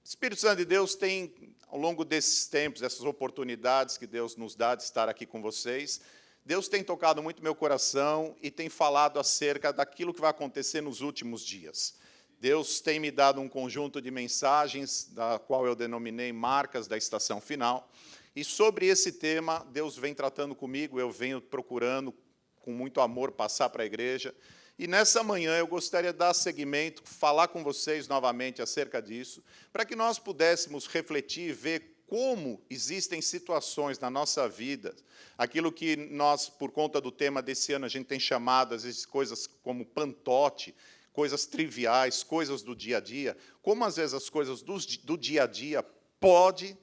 Espírito Santo de Deus tem, ao longo desses tempos, dessas oportunidades que Deus nos dá de estar aqui com vocês, Deus tem tocado muito meu coração e tem falado acerca daquilo que vai acontecer nos últimos dias. Deus tem me dado um conjunto de mensagens, da qual eu denominei Marcas da Estação Final, e sobre esse tema, Deus vem tratando comigo, eu venho procurando, com muito amor, passar para a igreja. E nessa manhã eu gostaria de dar seguimento, falar com vocês novamente acerca disso, para que nós pudéssemos refletir e ver como existem situações na nossa vida, aquilo que nós, por conta do tema desse ano, a gente tem chamado, às vezes, coisas como pantote, coisas triviais, coisas do dia a dia, como às vezes as coisas do dia a dia pode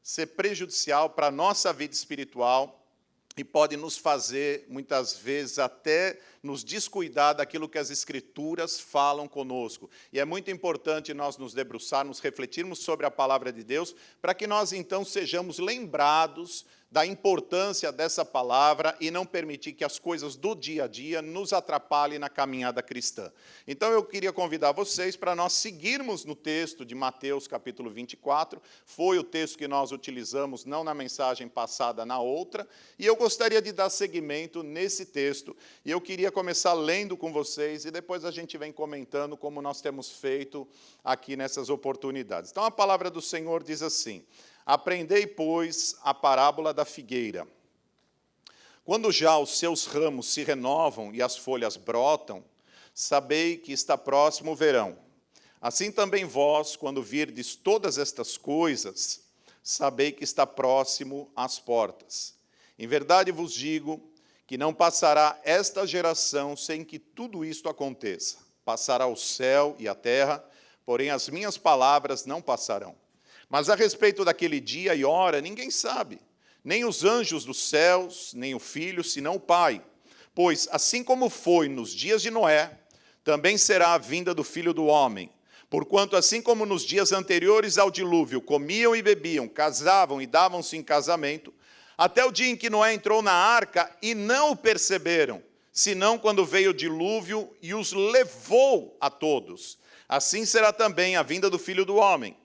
ser prejudicial para a nossa vida espiritual, e pode nos fazer, muitas vezes, até nos descuidar daquilo que as Escrituras falam conosco. E é muito importante nós nos debruçarmos, refletirmos sobre a palavra de Deus, para que nós, então, sejamos lembrados da importância dessa palavra e não permitir que as coisas do dia a dia nos atrapalhem na caminhada cristã. Então, eu queria convidar vocês para nós seguirmos no texto de Mateus, capítulo 24. Foi o texto que nós utilizamos, não na mensagem passada, na outra. E eu gostaria de dar seguimento nesse texto. E eu queria começar lendo com vocês e depois a gente vem comentando como nós temos feito aqui nessas oportunidades. Então, a palavra do Senhor diz assim: aprendei, pois, a parábola da figueira. Quando já os seus ramos se renovam e as folhas brotam, sabei que está próximo o verão. Assim também vós, quando virdes todas estas coisas, sabei que está próximo às portas. Em verdade vos digo que não passará esta geração sem que tudo isto aconteça. Passará o céu e a terra, porém as minhas palavras não passarão. Mas a respeito daquele dia e hora, ninguém sabe, nem os anjos dos céus, nem o Filho, senão o Pai. Pois, assim como foi nos dias de Noé, também será a vinda do Filho do Homem. Porquanto, assim como nos dias anteriores ao dilúvio, comiam e bebiam, casavam e davam-se em casamento, até o dia em que Noé entrou na arca e não o perceberam, senão quando veio o dilúvio e os levou a todos. Assim será também a vinda do Filho do Homem.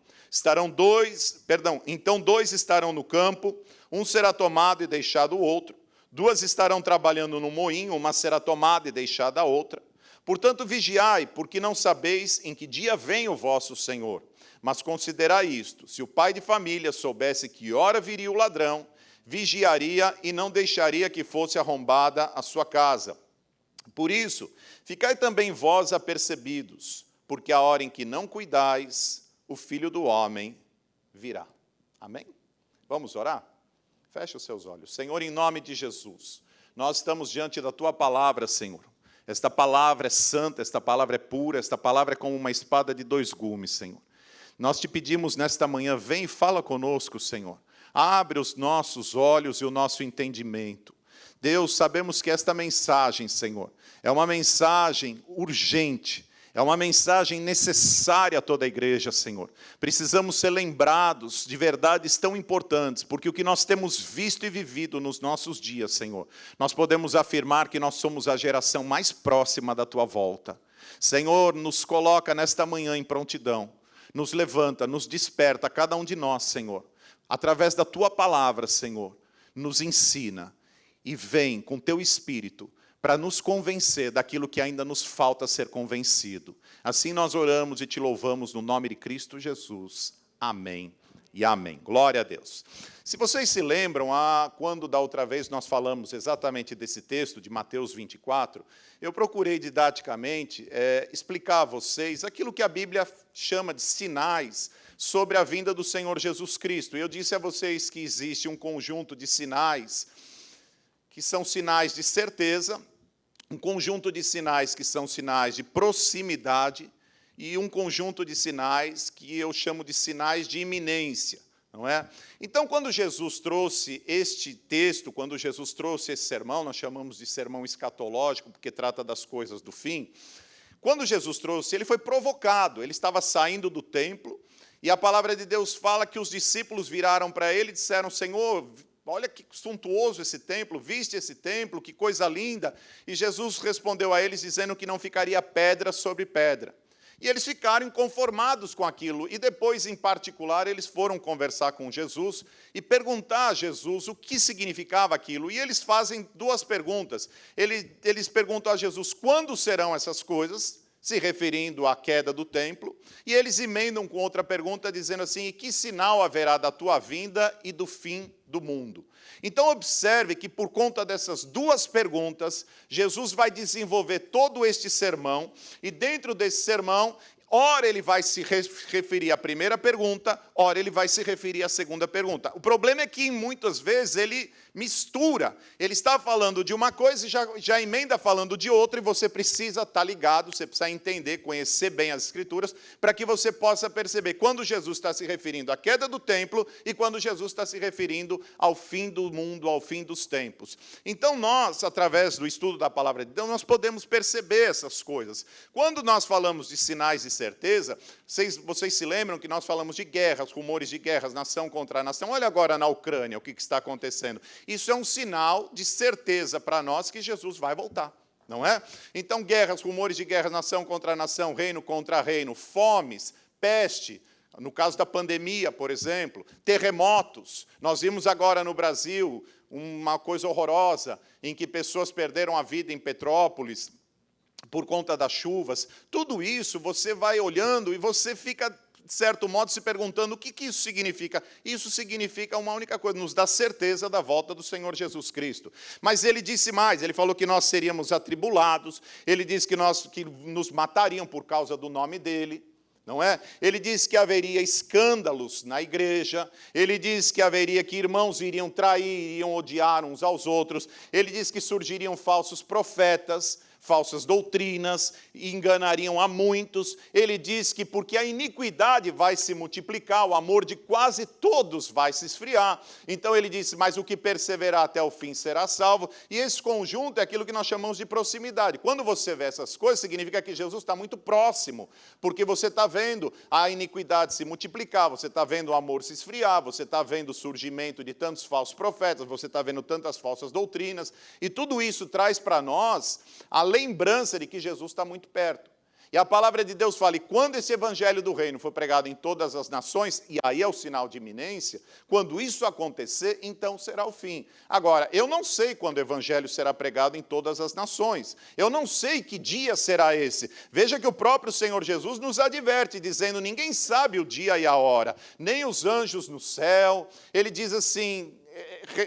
Então dois estarão no campo, um será tomado e deixado o outro, duas estarão trabalhando no moinho, uma será tomada e deixada a outra. Portanto, vigiai, porque não sabeis em que dia vem o vosso Senhor. Mas considerai isto: se o pai de família soubesse que hora viria o ladrão, vigiaria e não deixaria que fosse arrombada a sua casa. Por isso, ficai também vós apercebidos, porque a hora em que não cuidais, o Filho do Homem virá. Amém? Vamos orar? Feche os seus olhos. Senhor, em nome de Jesus, nós estamos diante da Tua palavra, Senhor. Esta palavra é santa, esta palavra é pura, esta palavra é como uma espada de dois gumes, Senhor. Nós te pedimos nesta manhã, vem e fala conosco, Senhor. Abre os nossos olhos e o nosso entendimento. Deus, sabemos que esta mensagem, Senhor, é uma mensagem urgente, é uma mensagem necessária a toda a igreja, Senhor. Precisamos ser lembrados de verdades tão importantes, porque o que nós temos visto e vivido nos nossos dias, Senhor, nós podemos afirmar que nós somos a geração mais próxima da Tua volta. Senhor, nos coloca nesta manhã em prontidão, nos levanta, nos desperta, cada um de nós, Senhor. Através da Tua palavra, Senhor, nos ensina e vem com Teu Espírito para nos convencer daquilo que ainda nos falta ser convencido. Assim nós oramos e Te louvamos no nome de Cristo Jesus. Amém e amém. Glória a Deus. Se vocês se lembram, quando da outra vez nós falamos exatamente desse texto de Mateus 24, eu procurei didaticamente explicar a vocês aquilo que a Bíblia chama de sinais sobre a vinda do Senhor Jesus Cristo. E eu disse a vocês que existe um conjunto de sinais que são sinais de certeza, um conjunto de sinais que são sinais de proximidade e um conjunto de sinais que eu chamo de sinais de iminência, não é? Então, quando Jesus trouxe este texto, quando Jesus trouxe esse sermão, nós chamamos de sermão escatológico, porque trata das coisas do fim. Quando Jesus trouxe, ele foi provocado, ele estava saindo do templo, e a palavra de Deus fala que os discípulos viraram para ele e disseram: Senhor, olha que suntuoso esse templo, viste esse templo, que coisa linda. E Jesus respondeu a eles dizendo que não ficaria pedra sobre pedra. E eles ficaram inconformados com aquilo. E depois, em particular, eles foram conversar com Jesus e perguntar a Jesus o que significava aquilo. E eles fazem duas perguntas. Eles perguntam a Jesus quando serão essas coisas, se referindo à queda do templo. E eles emendam com outra pergunta, dizendo assim: e que sinal haverá da tua vinda e do fim do mundo? Então, observe que, por conta dessas duas perguntas, Jesus vai desenvolver todo este sermão, e dentro desse sermão, ora ele vai se referir à primeira pergunta, ora ele vai se referir à segunda pergunta. O problema é que, muitas vezes, ele mistura. Ele está falando de uma coisa e já emenda falando de outra, e você precisa estar ligado, você precisa entender, conhecer bem as Escrituras, para que você possa perceber quando Jesus está se referindo à queda do templo e quando Jesus está se referindo ao fim do mundo, ao fim dos tempos. Então nós, através do estudo da Palavra de Deus, nós podemos perceber essas coisas. Quando nós falamos de sinais de certeza, vocês se lembram que nós falamos de guerras, rumores de guerras, nação contra nação. Olha agora na Ucrânia o que está acontecendo. Isso é um sinal de certeza para nós que Jesus vai voltar, não é? Então, guerras, rumores de guerras, nação contra nação, reino contra reino, fomes, peste, no caso da pandemia, por exemplo, terremotos. Nós vimos agora no Brasil uma coisa horrorosa, em que pessoas perderam a vida em Petrópolis por conta das chuvas. Tudo isso você vai olhando e você fica, de certo modo, se perguntando o que isso significa. Isso significa uma única coisa: nos dá certeza da volta do Senhor Jesus Cristo. Mas ele disse mais, ele falou que nós seríamos atribulados, ele disse que nos matariam por causa do nome dele, não é? Ele disse que haveria escândalos na igreja, ele disse que que irmãos iriam trair, iriam odiar uns aos outros, ele disse que surgiriam falsos profetas, falsas doutrinas, enganariam a muitos. Ele diz que porque a iniquidade vai se multiplicar, o amor de quase todos vai se esfriar. Então ele disse: mas o que perseverar até o fim será salvo. E esse conjunto é aquilo que nós chamamos de proximidade. Quando você vê essas coisas, significa que Jesus está muito próximo, porque você está vendo a iniquidade se multiplicar, você está vendo o amor se esfriar, você está vendo o surgimento de tantos falsos profetas, você está vendo tantas falsas doutrinas, e tudo isso traz para nós a lembrança de que Jesus está muito perto. E a palavra de Deus fala: e quando esse evangelho do reino for pregado em todas as nações, e aí é o sinal de iminência, quando isso acontecer, então será o fim. Agora, eu não sei quando o evangelho será pregado em todas as nações. Eu não sei que dia será esse. Veja que o próprio Senhor Jesus nos adverte, dizendo: ninguém sabe o dia e a hora, nem os anjos no céu. Ele diz assim,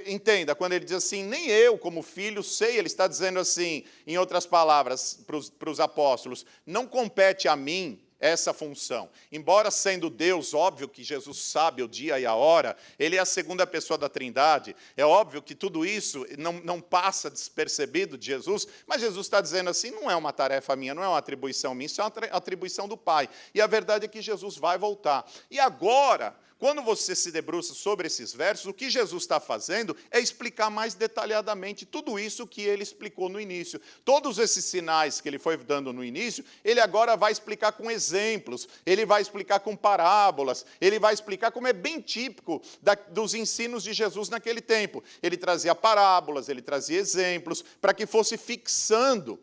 entenda, quando ele diz assim, nem eu como filho sei, ele está dizendo assim, em outras palavras, para os apóstolos: não compete a mim essa função. Embora sendo Deus, óbvio que Jesus sabe o dia e a hora, ele é a segunda pessoa da Trindade, é óbvio que tudo isso não passa despercebido de Jesus, mas Jesus está dizendo assim: não é uma tarefa minha, não é uma atribuição minha, isso é uma atribuição do Pai. E a verdade é que Jesus vai voltar. E agora, quando você se debruça sobre esses versos, o que Jesus está fazendo é explicar mais detalhadamente tudo isso que ele explicou no início. Todos esses sinais que ele foi dando no início, ele agora vai explicar com exemplos, ele vai explicar com parábolas, ele vai explicar como é bem típico dos ensinos de Jesus naquele tempo. Ele trazia parábolas, ele trazia exemplos, para que fosse fixando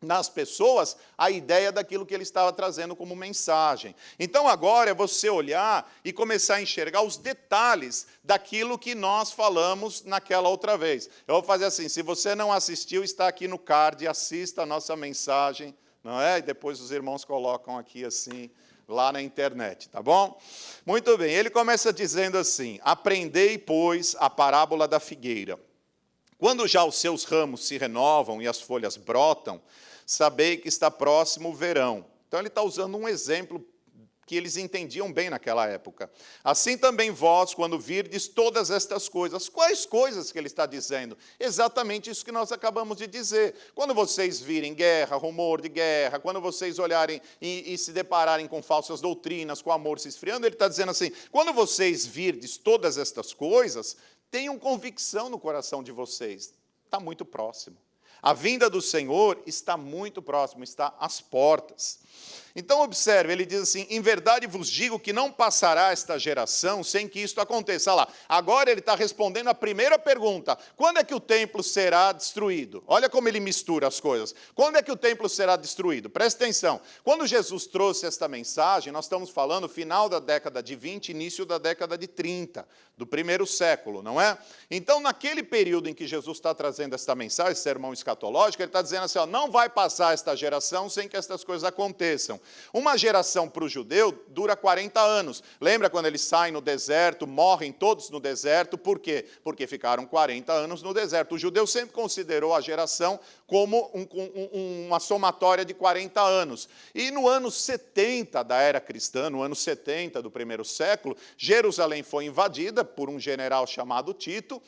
nas pessoas a ideia daquilo que ele estava trazendo como mensagem. Então agora é você olhar e começar a enxergar os detalhes daquilo que nós falamos naquela outra vez. Eu vou fazer assim: se você não assistiu, está aqui no card, assista a nossa mensagem, não é? E depois os irmãos colocam aqui assim, lá na internet, tá bom? Muito bem, ele começa dizendo assim: aprendei, pois, a parábola da figueira. Quando já os seus ramos se renovam e as folhas brotam, sabei que está próximo o verão. Então ele está usando um exemplo que eles entendiam bem naquela época. Assim também vós, quando virdes todas estas coisas. Quais coisas que ele está dizendo? Exatamente isso que nós acabamos de dizer. Quando vocês virem guerra, rumor de guerra, quando vocês olharem e se depararem com falsas doutrinas, com o amor se esfriando, ele está dizendo assim: quando vocês virdes todas estas coisas, tenham convicção no coração de vocês. Está muito próximo. A vinda do Senhor está muito próximo, está às portas. Então, observe, ele diz assim, em verdade vos digo que não passará esta geração sem que isto aconteça. Olha lá, agora ele está respondendo a primeira pergunta, quando é que o templo será destruído? Olha como ele mistura as coisas. Quando é que o templo será destruído? Presta atenção, quando Jesus trouxe esta mensagem, nós estamos falando final da década de 20, início da década de 30, do primeiro século, não é? Então, naquele período em que Jesus está trazendo esta mensagem, esse sermão escatológico, ele está dizendo assim, ó, não vai passar esta geração sem que estas coisas aconteçam. Uma geração para o judeu dura 40 anos. Lembra quando eles saem no deserto, morrem todos no deserto, por quê? Porque ficaram 40 anos no deserto. O judeu sempre considerou a geração como uma somatória de 40 anos. E no ano 70 da era cristã, no ano 70 do primeiro século, Jerusalém foi invadida por um general chamado Tito,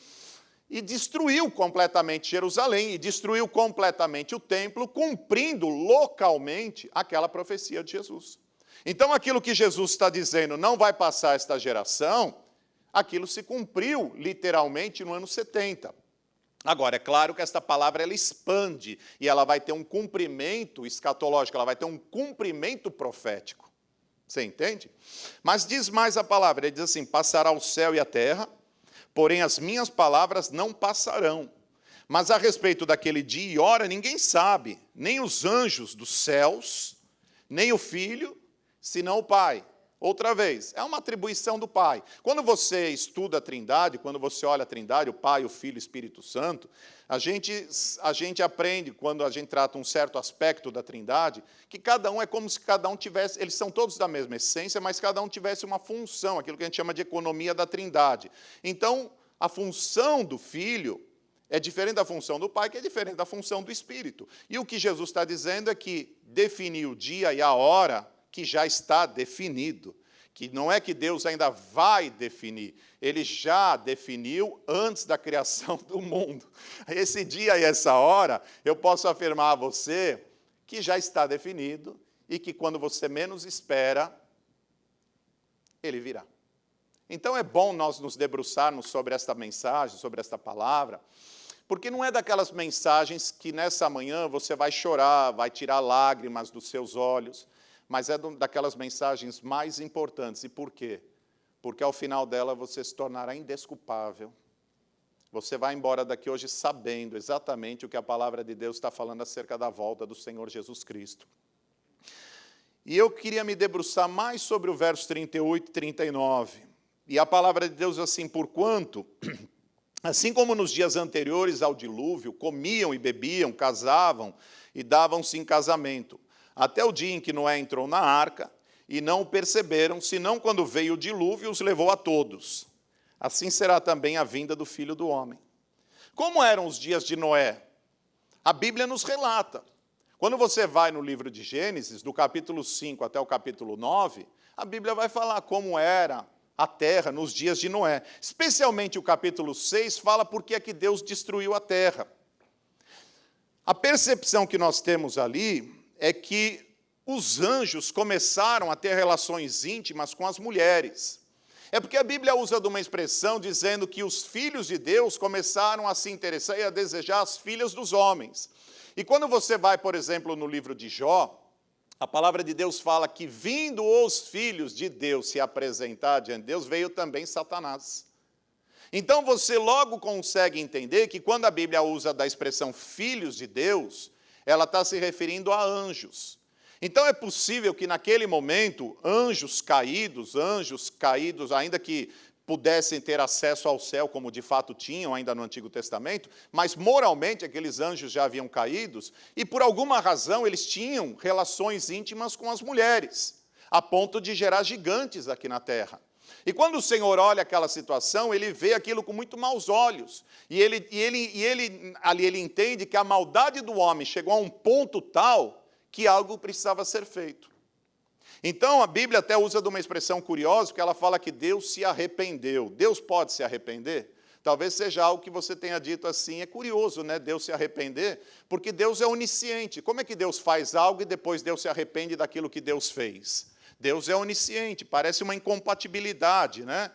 e destruiu completamente Jerusalém, e destruiu completamente o templo, cumprindo localmente aquela profecia de Jesus. Então, aquilo que Jesus está dizendo, não vai passar esta geração, aquilo se cumpriu literalmente no ano 70. Agora, é claro que esta palavra ela expande, e ela vai ter um cumprimento escatológico, ela vai ter um cumprimento profético. Você entende? Mas diz mais a palavra, ele diz assim, passará o céu e a terra, porém as minhas palavras não passarão. Mas a respeito daquele dia e hora, ninguém sabe, nem os anjos dos céus, nem o Filho, senão o Pai. Outra vez, é uma atribuição do Pai. Quando você estuda a Trindade, quando você olha a Trindade, o Pai, o Filho e o Espírito Santo, a gente aprende, quando a gente trata um certo aspecto da Trindade, que cada um é como se cada um tivesse, eles são todos da mesma essência, mas cada um tivesse uma função, aquilo que a gente chama de economia da Trindade. Então, a função do Filho é diferente da função do Pai, que é diferente da função do Espírito. E o que Jesus está dizendo é que definiu o dia e a hora que já está definido, que não é que Deus ainda vai definir, Ele já definiu antes da criação do mundo. Esse dia e essa hora, eu posso afirmar a você que já está definido e que quando você menos espera, Ele virá. Então é bom nós nos debruçarmos sobre esta mensagem, sobre esta palavra, porque não é daquelas mensagens que nessa manhã você vai chorar, vai tirar lágrimas dos seus olhos, mas é daquelas mensagens mais importantes. E por quê? Porque ao final dela você se tornará indesculpável. Você vai embora daqui hoje sabendo exatamente o que a palavra de Deus está falando acerca da volta do Senhor Jesus Cristo. E eu queria me debruçar mais sobre o verso 38 e 39. E a palavra de Deus diz assim, porquanto, assim como nos dias anteriores ao dilúvio, comiam e bebiam, casavam e davam-se em casamento, até o dia em que Noé entrou na arca, e não o perceberam, senão quando veio o dilúvio os levou a todos. Assim será também a vinda do Filho do Homem. Como eram os dias de Noé? A Bíblia nos relata. Quando você vai no livro de Gênesis, do capítulo 5 até o capítulo 9, a Bíblia vai falar como era a terra nos dias de Noé. Especialmente o capítulo 6 fala por que é que Deus destruiu a terra. A percepção que nós temos ali é que os anjos começaram a ter relações íntimas com as mulheres. É porque a Bíblia usa de uma expressão dizendo que os filhos de Deus começaram a se interessar e a desejar as filhas dos homens. E quando você vai, por exemplo, no livro de Jó, a palavra de Deus fala que vindo os filhos de Deus se apresentar diante de Deus, veio também Satanás. Então você logo consegue entender que quando a Bíblia usa da expressão filhos de Deus, ela está se referindo a anjos. Então é possível que naquele momento, anjos caídos, ainda que pudessem ter acesso ao céu, como de fato tinham ainda no Antigo Testamento, mas moralmente aqueles anjos já haviam caídos, e por alguma razão eles tinham relações íntimas com as mulheres, a ponto de gerar gigantes aqui na terra. E quando o Senhor olha aquela situação, ele vê aquilo com muito maus olhos. E ele entende que a maldade do homem chegou a um ponto tal que algo precisava ser feito. Então, a Bíblia até usa de uma expressão curiosa, porque ela fala que Deus se arrependeu. Deus pode se arrepender? Talvez seja algo que você tenha dito assim, é curioso, né? Deus se arrepender, porque Deus é onisciente. Como é que Deus faz algo e depois Deus se arrepende daquilo que Deus fez? Deus é onisciente, parece uma incompatibilidade, né?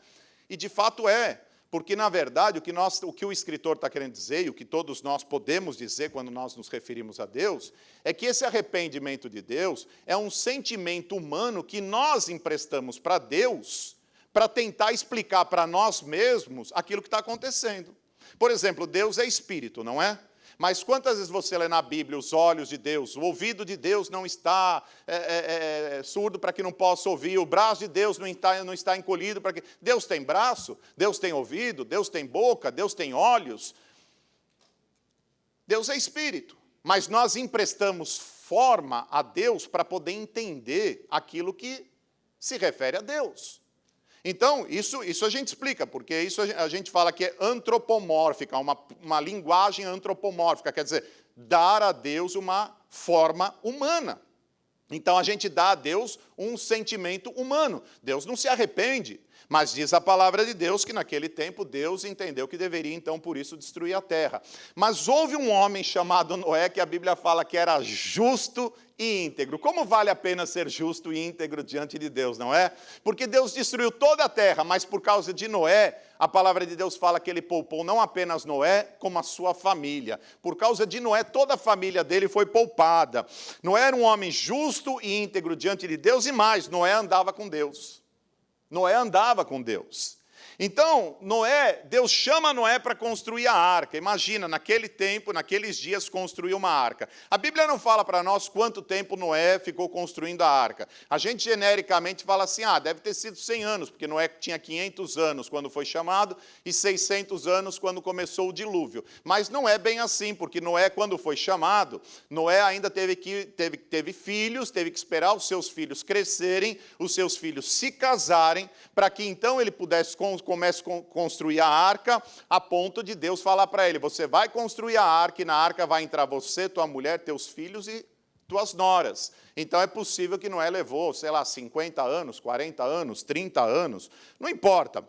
E de fato é, Porque, na verdade, o que o escritor está querendo dizer, e o que todos nós podemos dizer quando nós nos referimos a Deus, é que esse arrependimento de Deus é um sentimento humano que nós emprestamos para Deus para tentar explicar para nós mesmos aquilo que está acontecendo. Por exemplo, Deus é espírito, não é? Mas quantas vezes você lê na Bíblia os olhos de Deus, o ouvido de Deus não está surdo para que não possa ouvir, o braço de Deus não está encolhido para que... Deus tem braço, Deus tem ouvido, Deus tem boca, Deus tem olhos. Deus é espírito, mas nós emprestamos forma a Deus para poder entender aquilo que se refere a Deus. Então, isso a gente explica, porque isso a gente fala que é antropomórfica, uma linguagem antropomórfica, quer dizer, dar a Deus uma forma humana. Então, a gente dá a Deus um sentimento humano. Deus não se arrepende, mas diz a palavra de Deus que naquele tempo Deus entendeu que deveria, então, por isso, destruir a terra. Mas houve um homem chamado Noé, que a Bíblia fala que era justo e íntegro. Como vale a pena ser justo e íntegro diante de Deus, não é? Porque Deus destruiu toda a terra, mas por causa de Noé, a palavra de Deus fala que ele poupou não apenas Noé, como a sua família. Por causa de Noé, toda a família dele foi poupada. Noé era um homem justo e íntegro diante de Deus, e mais, Noé andava com Deus. Noé andava com Deus. Então, Deus chama Noé para construir a arca. Imagina, naquele tempo, naqueles dias, construir uma arca. A Bíblia não fala para nós quanto tempo Noé ficou construindo a arca. A gente genericamente fala assim, deve ter sido 100 anos, porque Noé tinha 500 anos quando foi chamado e 600 anos quando começou o dilúvio. Mas não é bem assim, porque Noé, quando foi chamado, Noé ainda teve filhos, teve que esperar os seus filhos crescerem, os seus filhos se casarem, para que então ele pudesse comece a construir a arca, a ponto de Deus falar para ele, você vai construir a arca, e na arca vai entrar você, tua mulher, teus filhos e tuas noras. Então é possível que Noé levou, 50 anos, 40 anos, 30 anos, não importa.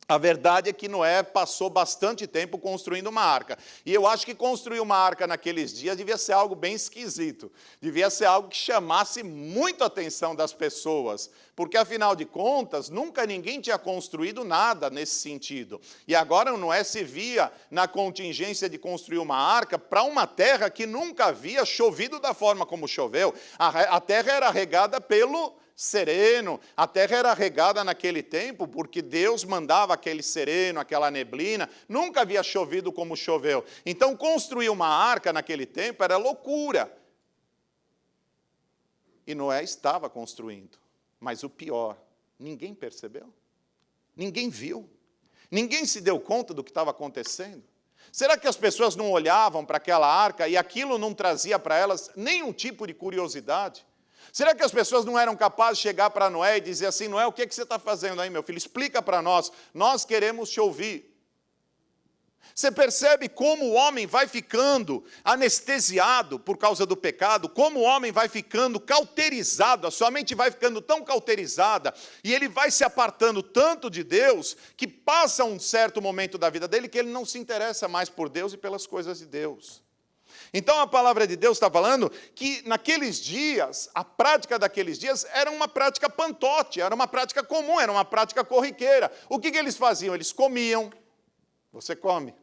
A verdade é que Noé passou bastante tempo construindo uma arca. E eu acho que construir uma arca naqueles dias devia ser algo bem esquisito. Devia ser algo que chamasse muito a atenção das pessoas. Porque, afinal de contas, nunca ninguém tinha construído nada nesse sentido. E agora Noé se via na contingência de construir uma arca para uma terra que nunca havia chovido da forma como choveu. A terra era regada pelo sereno, a terra era regada naquele tempo porque Deus mandava aquele sereno, aquela neblina, nunca havia chovido como choveu. Então, construir uma arca naquele tempo era loucura. E Noé estava construindo, mas o pior, ninguém percebeu, ninguém viu, ninguém se deu conta do que estava acontecendo. Será que as pessoas não olhavam para aquela arca e aquilo não trazia para elas nenhum tipo de curiosidade? Será que as pessoas não eram capazes de chegar para Noé e dizer assim, Noé, o que você está fazendo aí, meu filho? Explica para nós queremos te ouvir. Você percebe como o homem vai ficando anestesiado por causa do pecado, como o homem vai ficando cauterizado, a sua mente vai ficando tão cauterizada, e ele vai se apartando tanto de Deus, que passa um certo momento da vida dele que ele não se interessa mais por Deus e pelas coisas de Deus. Então a palavra de Deus está falando que naqueles dias, a prática daqueles dias era uma prática pantote, era uma prática comum, era uma prática corriqueira. O que eles faziam? Eles comiam, você come,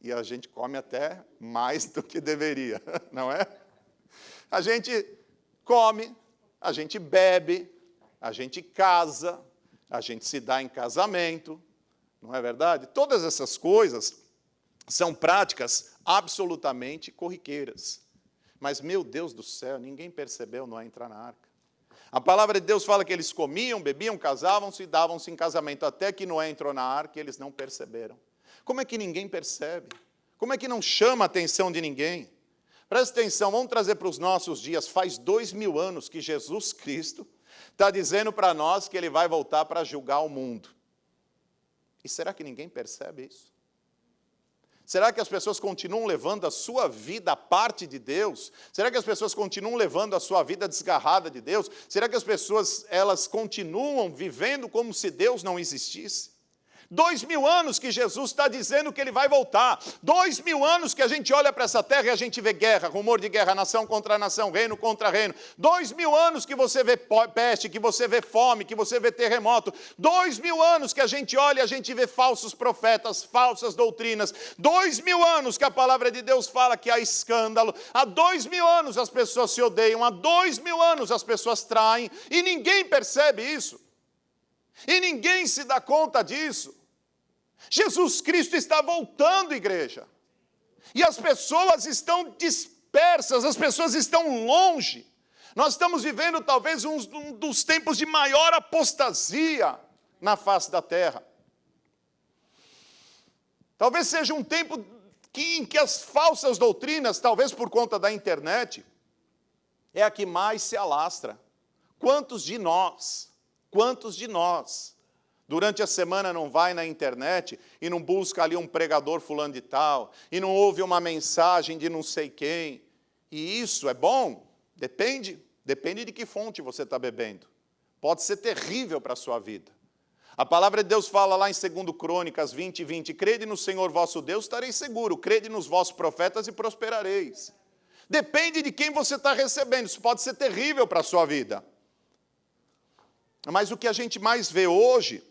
e a gente come até mais do que deveria, não é? A gente come, a gente bebe, a gente casa, a gente se dá em casamento, não é verdade? Todas essas coisas são práticas absolutamente corriqueiras. Mas, meu Deus do céu, ninguém percebeu Noé entrar na arca. A palavra de Deus fala que eles comiam, bebiam, casavam-se e davam-se em casamento, até que Noé entrou na arca e eles não perceberam. Como é que ninguém percebe? Como é que não chama a atenção de ninguém? Presta atenção, vamos trazer para os nossos dias. Faz 2000 anos que Jesus Cristo está dizendo para nós que Ele vai voltar para julgar o mundo. E será que ninguém percebe isso? Será que as pessoas continuam levando a sua vida à parte de Deus? Será que as pessoas continuam levando a sua vida desgarrada de Deus? Será que as pessoas, elas continuam vivendo como se Deus não existisse? 2000 anos que Jesus está dizendo que ele vai voltar. 2000 anos que a gente olha para essa terra e a gente vê guerra, rumor de guerra, nação contra nação, reino contra reino. 2000 anos que você vê peste, que você vê fome, que você vê terremoto. 2000 anos que a gente olha e a gente vê falsos profetas, falsas doutrinas. 2000 anos que a palavra de Deus fala que há escândalo. Há 2000 anos as pessoas se odeiam. Há 2000 anos as pessoas traem. E ninguém percebe isso. E ninguém se dá conta disso. Jesus Cristo está voltando, igreja. E as pessoas estão dispersas, as pessoas estão longe. Nós estamos vivendo talvez um dos tempos de maior apostasia na face da terra. Talvez seja um tempo em que as falsas doutrinas, talvez por conta da internet, é a que mais se alastra. Quantos de nós, durante a semana não vai na internet e não busca ali um pregador fulano de tal, e não ouve uma mensagem de não sei quem? E isso é bom? Depende de que fonte você está bebendo. Pode ser terrível para a sua vida. A palavra de Deus fala lá em 2 Crônicas 20:20, crede no Senhor vosso Deus, estareis seguro, crede nos vossos profetas e prosperareis. Depende de quem você está recebendo, isso pode ser terrível para a sua vida. Mas o que a gente mais vê hoje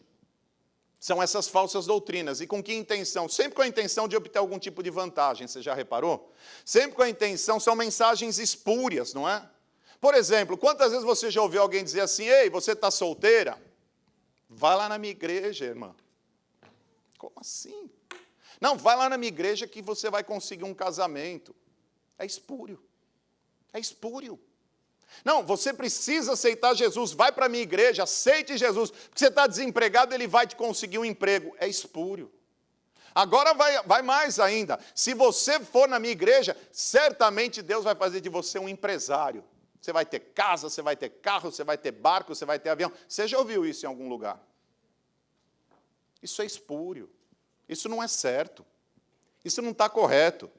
são essas falsas doutrinas. E com que intenção? Sempre com a intenção de obter algum tipo de vantagem, você já reparou? Sempre com a intenção, são mensagens espúrias, não é? Por exemplo, quantas vezes você já ouviu alguém dizer assim, ei, você está solteira? Vai lá na minha igreja, irmã. Como assim? Não, vai lá na minha igreja que você vai conseguir um casamento. É espúrio. É espúrio. Não, você precisa aceitar Jesus, vai para a minha igreja, aceite Jesus, porque você está desempregado, ele vai te conseguir um emprego. É espúrio. Agora vai mais ainda, se você for na minha igreja, certamente Deus vai fazer de você um empresário. Você vai ter casa, você vai ter carro, você vai ter barco, você vai ter avião. Você já ouviu isso em algum lugar? Isso é espúrio. Isso não é certo. Isso não está correto.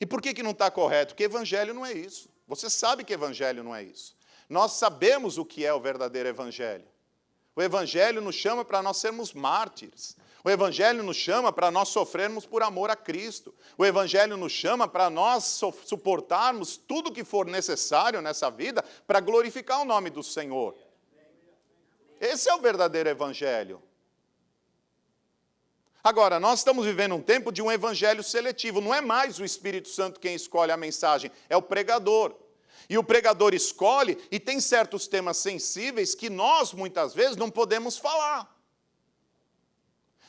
E por que não está correto? Porque evangelho não é isso. Você sabe que evangelho não é isso. Nós sabemos o que é o verdadeiro evangelho. O evangelho nos chama para nós sermos mártires. O evangelho nos chama para nós sofrermos por amor a Cristo. O evangelho nos chama para nós suportarmos tudo que for necessário nessa vida para glorificar o nome do Senhor. Esse é o verdadeiro evangelho. Agora, nós estamos vivendo um tempo de um evangelho seletivo. Não é mais o Espírito Santo quem escolhe a mensagem, é o pregador. E o pregador escolhe, e tem certos temas sensíveis que nós, muitas vezes, não podemos falar.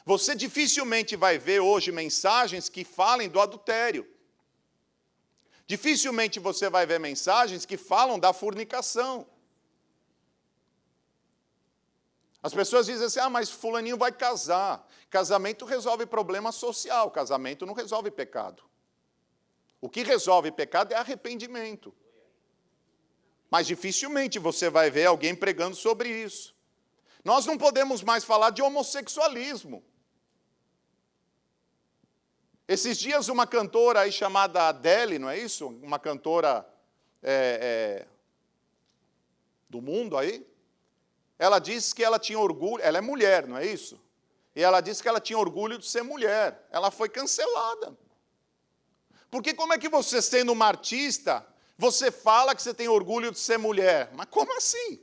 Você dificilmente vai ver hoje mensagens que falem do adultério. Dificilmente você vai ver mensagens que falam da fornicação. As pessoas dizem assim, mas fulaninho vai casar. Casamento resolve problema social, casamento não resolve pecado. O que resolve pecado é arrependimento. Mas dificilmente você vai ver alguém pregando sobre isso. Nós não podemos mais falar de homossexualismo. Esses dias uma cantora aí chamada Adele, não é isso? Uma cantora do mundo aí. Ela disse que ela tinha orgulho, ela é mulher, não é isso? E ela disse que ela tinha orgulho de ser mulher. Ela foi cancelada. Porque como é que você, sendo uma artista, você fala que você tem orgulho de ser mulher? Mas como assim?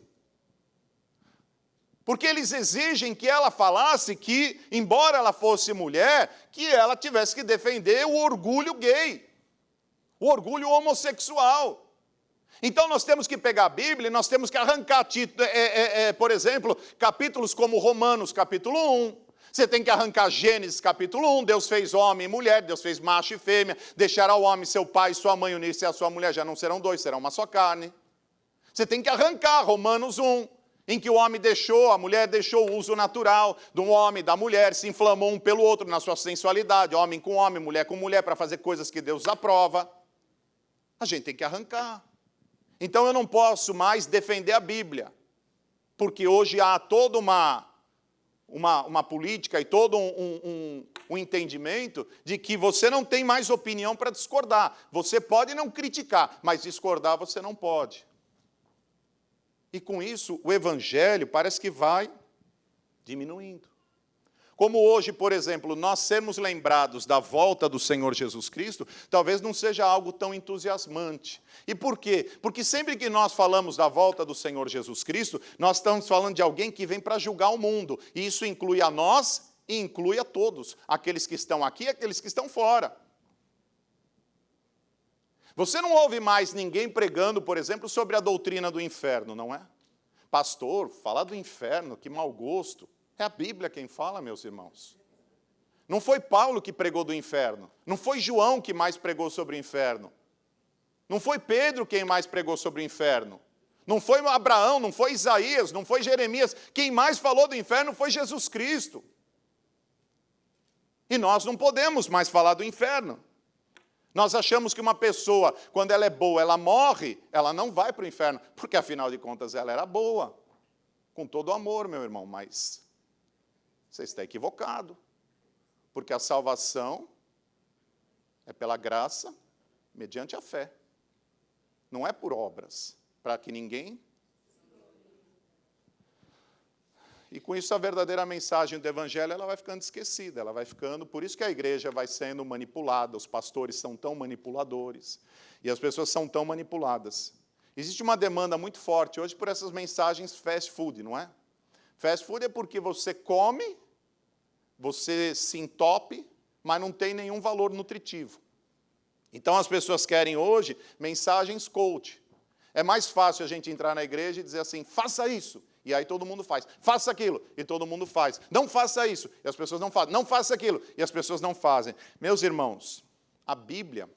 Porque eles exigem que ela falasse que, embora ela fosse mulher, que ela tivesse que defender o orgulho gay, o orgulho homossexual. Então nós temos que pegar a Bíblia e nós temos que arrancar, por exemplo, capítulos como Romanos, capítulo 1. Você tem que arrancar Gênesis, capítulo 1. Deus fez homem e mulher, Deus fez macho e fêmea. Deixará o homem, seu pai e sua mãe, unir-se à sua mulher, já não serão dois, serão uma só carne. Você tem que arrancar Romanos 1, em que o homem deixou, a mulher deixou o uso natural do homem, da mulher, se inflamou um pelo outro na sua sensualidade, homem com homem, mulher com mulher, para fazer coisas que Deus aprova. A gente tem que arrancar. Então eu não posso mais defender a Bíblia, porque hoje há toda uma política e todo um entendimento de que você não tem mais opinião para discordar. Você pode não criticar, mas discordar você não pode. E com isso, o evangelho parece que vai diminuindo. Como hoje, por exemplo, nós sermos lembrados da volta do Senhor Jesus Cristo, talvez não seja algo tão entusiasmante. E por quê? Porque sempre que nós falamos da volta do Senhor Jesus Cristo, nós estamos falando de alguém que vem para julgar o mundo. E isso inclui a nós e inclui a todos, aqueles que estão aqui e aqueles que estão fora. Você não ouve mais ninguém pregando, por exemplo, sobre a doutrina do inferno, não é? Pastor, falar do inferno, que mau gosto. É a Bíblia quem fala, meus irmãos. Não foi Paulo que pregou do inferno. Não foi João que mais pregou sobre o inferno. Não foi Pedro quem mais pregou sobre o inferno. Não foi Abraão, não foi Isaías, não foi Jeremias. Quem mais falou do inferno foi Jesus Cristo. E nós não podemos mais falar do inferno. Nós achamos que uma pessoa, quando ela é boa, ela morre, ela não vai para o inferno, porque afinal de contas ela era boa. Com todo o amor, meu irmão, mas você está equivocado. Porque a salvação é pela graça, mediante a fé. Não é por obras, para que ninguém... E com isso a verdadeira mensagem do Evangelho ela vai ficando esquecida, ela vai ficando... Por isso que a igreja vai sendo manipulada, os pastores são tão manipuladores, e as pessoas são tão manipuladas. Existe uma demanda muito forte hoje por essas mensagens fast food, não é? Fast food é porque você come, você se entope, mas não tem nenhum valor nutritivo. Então as pessoas querem hoje mensagens coach. É mais fácil a gente entrar na igreja e dizer assim, faça isso, e aí todo mundo faz. Faça aquilo, e todo mundo faz. Não faça isso, e as pessoas não fazem. Não faça aquilo, e as pessoas não fazem. Meus irmãos, a Bíblia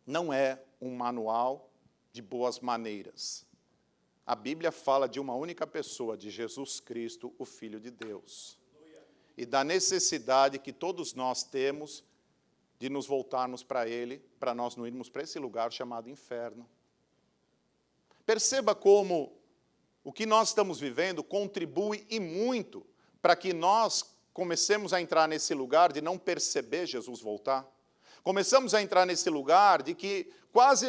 não é um manual de boas maneiras. A Bíblia fala de uma única pessoa, de Jesus Cristo, o Filho de Deus. E da necessidade que todos nós temos de nos voltarmos para Ele, para nós não irmos para esse lugar chamado inferno. Perceba como o que nós estamos vivendo contribui e muito para que nós comecemos a entrar nesse lugar de não perceber Jesus voltar. Começamos a entrar nesse lugar de que quase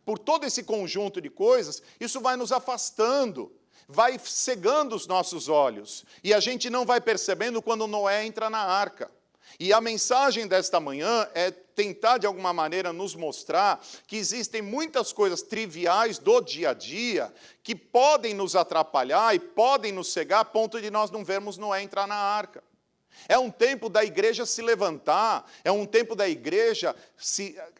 por todo esse conjunto de coisas, isso vai nos afastando, vai cegando os nossos olhos. E a gente não vai percebendo quando Noé entra na arca. E a mensagem desta manhã é tentar, de alguma maneira, nos mostrar que existem muitas coisas triviais do dia a dia que podem nos atrapalhar e podem nos cegar a ponto de nós não vermos Noé entrar na arca. É um tempo da igreja se levantar, é um tempo da igreja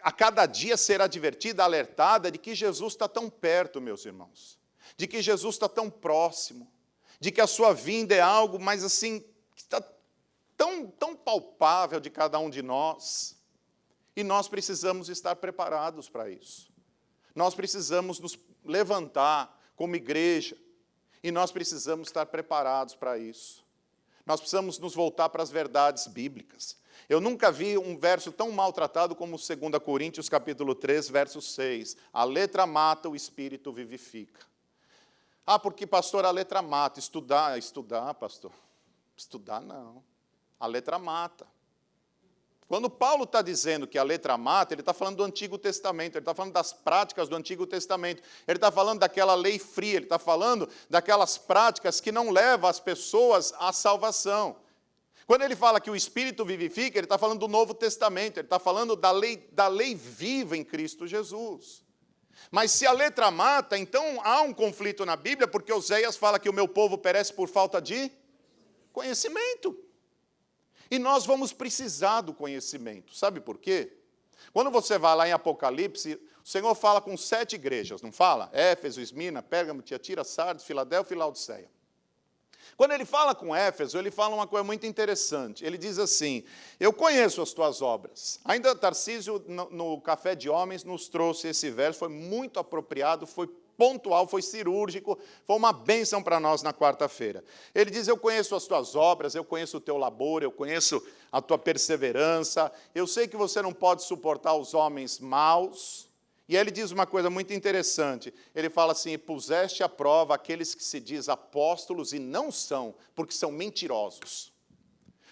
a cada dia ser advertida, alertada de que Jesus está tão perto, meus irmãos. De que Jesus está tão próximo. De que a sua vinda é algo, mas assim, que está tão palpável de cada um de nós. E nós precisamos estar preparados para isso. Nós precisamos nos levantar como igreja. E nós precisamos estar preparados para isso. Nós precisamos nos voltar para as verdades bíblicas. Eu nunca vi um verso tão maltratado como 2 Coríntios, capítulo 3, verso 6. A letra mata, o espírito vivifica. Ah, porque, pastor, a letra mata. Estudar, pastor. Estudar, não. A letra mata. Quando Paulo está dizendo que a letra mata, ele está falando do Antigo Testamento, ele está falando das práticas do Antigo Testamento, ele está falando daquela lei fria, ele está falando daquelas práticas que não levam as pessoas à salvação. Quando ele fala que o Espírito vivifica, ele está falando do Novo Testamento, ele está falando da lei viva em Cristo Jesus. Mas se a letra mata, então há um conflito na Bíblia, porque Oséias fala que o meu povo perece por falta de conhecimento. E nós vamos precisar do conhecimento. Sabe por quê? Quando você vai lá em Apocalipse, o Senhor fala com 7 igrejas, não fala? Éfeso, Esmirna, Pérgamo, Tiatira, Sardes, Filadélfia e Laodiceia. Quando ele fala com Éfeso, ele fala uma coisa muito interessante. Ele diz assim, eu conheço as tuas obras. Ainda Tarcísio, no Café de Homens, nos trouxe esse verso, foi muito apropriado, foi pontual, foi cirúrgico, foi uma bênção para nós na quarta-feira. Ele diz, eu conheço as tuas obras, eu conheço o teu labor, eu conheço a tua perseverança, eu sei que você não pode suportar os homens maus. E aí ele diz uma coisa muito interessante, ele fala assim, puseste à prova aqueles que se diz apóstolos e não são, porque são mentirosos.